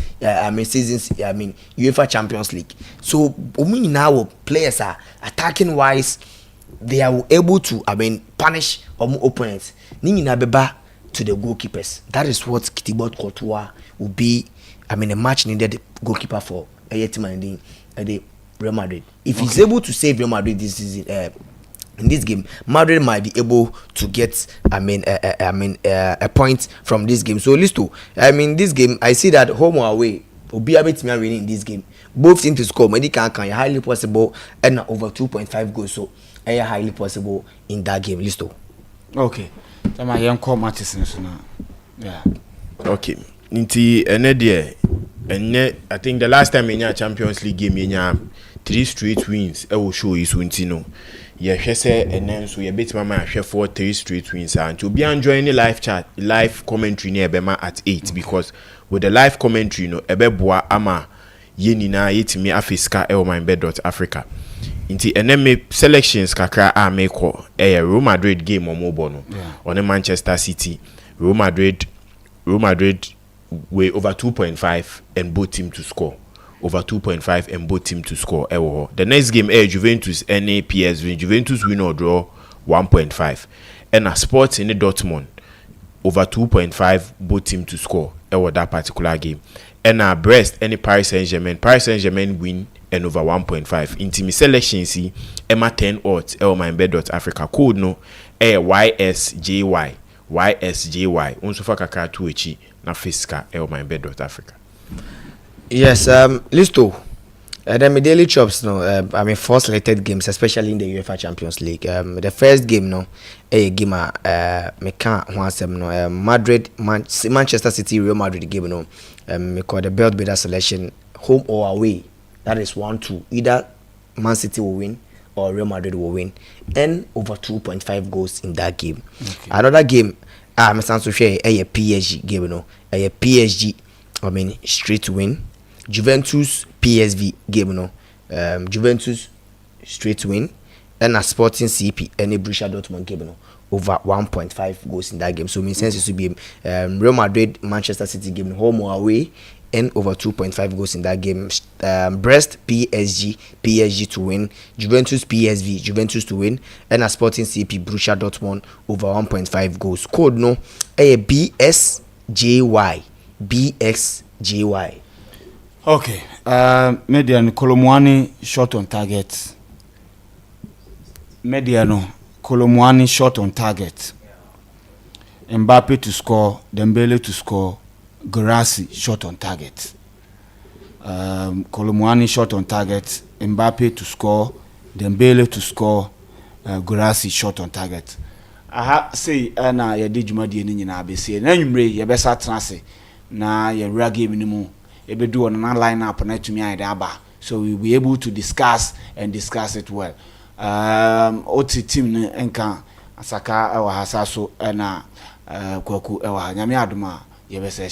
C: season's UEFA Champions League. So now players are attacking wise, they are able to punish opponents. Nini beba to the goalkeepers. That is what Thibaut Courtois will be. A match needed goalkeeper for the Real Madrid. If he's able to save Real Madrid this season, in this game, Madrid might be able to get a point from this game. So listo, this game I see that home or away will be able to winning in this game. Both teams to score, medical can highly possible and over 2.5 goals. So highly possible in that game. Listo.
A: Okay. Tama yen call matches so na. Yeah.
B: Okay. Nti I think the last time in your Champions League game in 3 straight wins I will show you soon no. Yeah, she say and then so you bet mama share 3 straight wins and to be enjoying the live commentary near Bema at 8 because with the live commentary no ebeboa ama ye nyina yetimi afiska MYBET.AFRICA. Inti enemy selections kakra a make Real Madrid game on mobile no on Manchester City. Real Madrid way over 2.5 and both team to score. Over 2.5 and both team to score. The next game Juventus and PSV. Juventus win or draw 1.5. And a Sports in the Dortmund over 2.5 both team to score. That particular game. And a Brest any Paris Saint-Germain win and over 1.5. Intimate selection see Emma 10 odds MYBET.AFRICA code no YSJY unso fa kakra to echi na fisika MYBET.AFRICA.
C: Yes, listo. The daily chops no 4 selected games especially in the UEFA Champions League. The first game no game me can wansem no Manchester City Real Madrid game no me call the belt beater selection home or away. That is 1-2. Either Man City will win or Real Madrid will win. And over 2.5 goals in that game. Okay. Another game, I'm saying to share a PSG game, no, a PSG. Straight win. Juventus PSV game, no, Juventus straight win. And a Sporting CP and a Borussia Dortmund game, no, over 1.5 goals in that game. So, in sense, it should be Real Madrid Manchester City game, home or away. And over 2.5 goals in that game. Brest PSG to win. Juventus PSV Juventus to win. And a Sporting CP Borussia Dortmund over 1.5 goals. Code no BXJY.
A: Okay. Mediano Kolomwani shot on target. Mbappe to score, Dembele to score, Guirassy shot on target. Kolomwani shot on target. Mbappe to score. Dembele to score. Guirassy shot on target. Aha say na ye di dwumadi ni nyina abesie na nwumre ye besa trase na ye rua game ni mu e be do on na line up na tumi aide aba, so we will be able to discuss it well. Oti team ni enka asaka ewa hasaso na kwaku ewa nyame adoma ye besa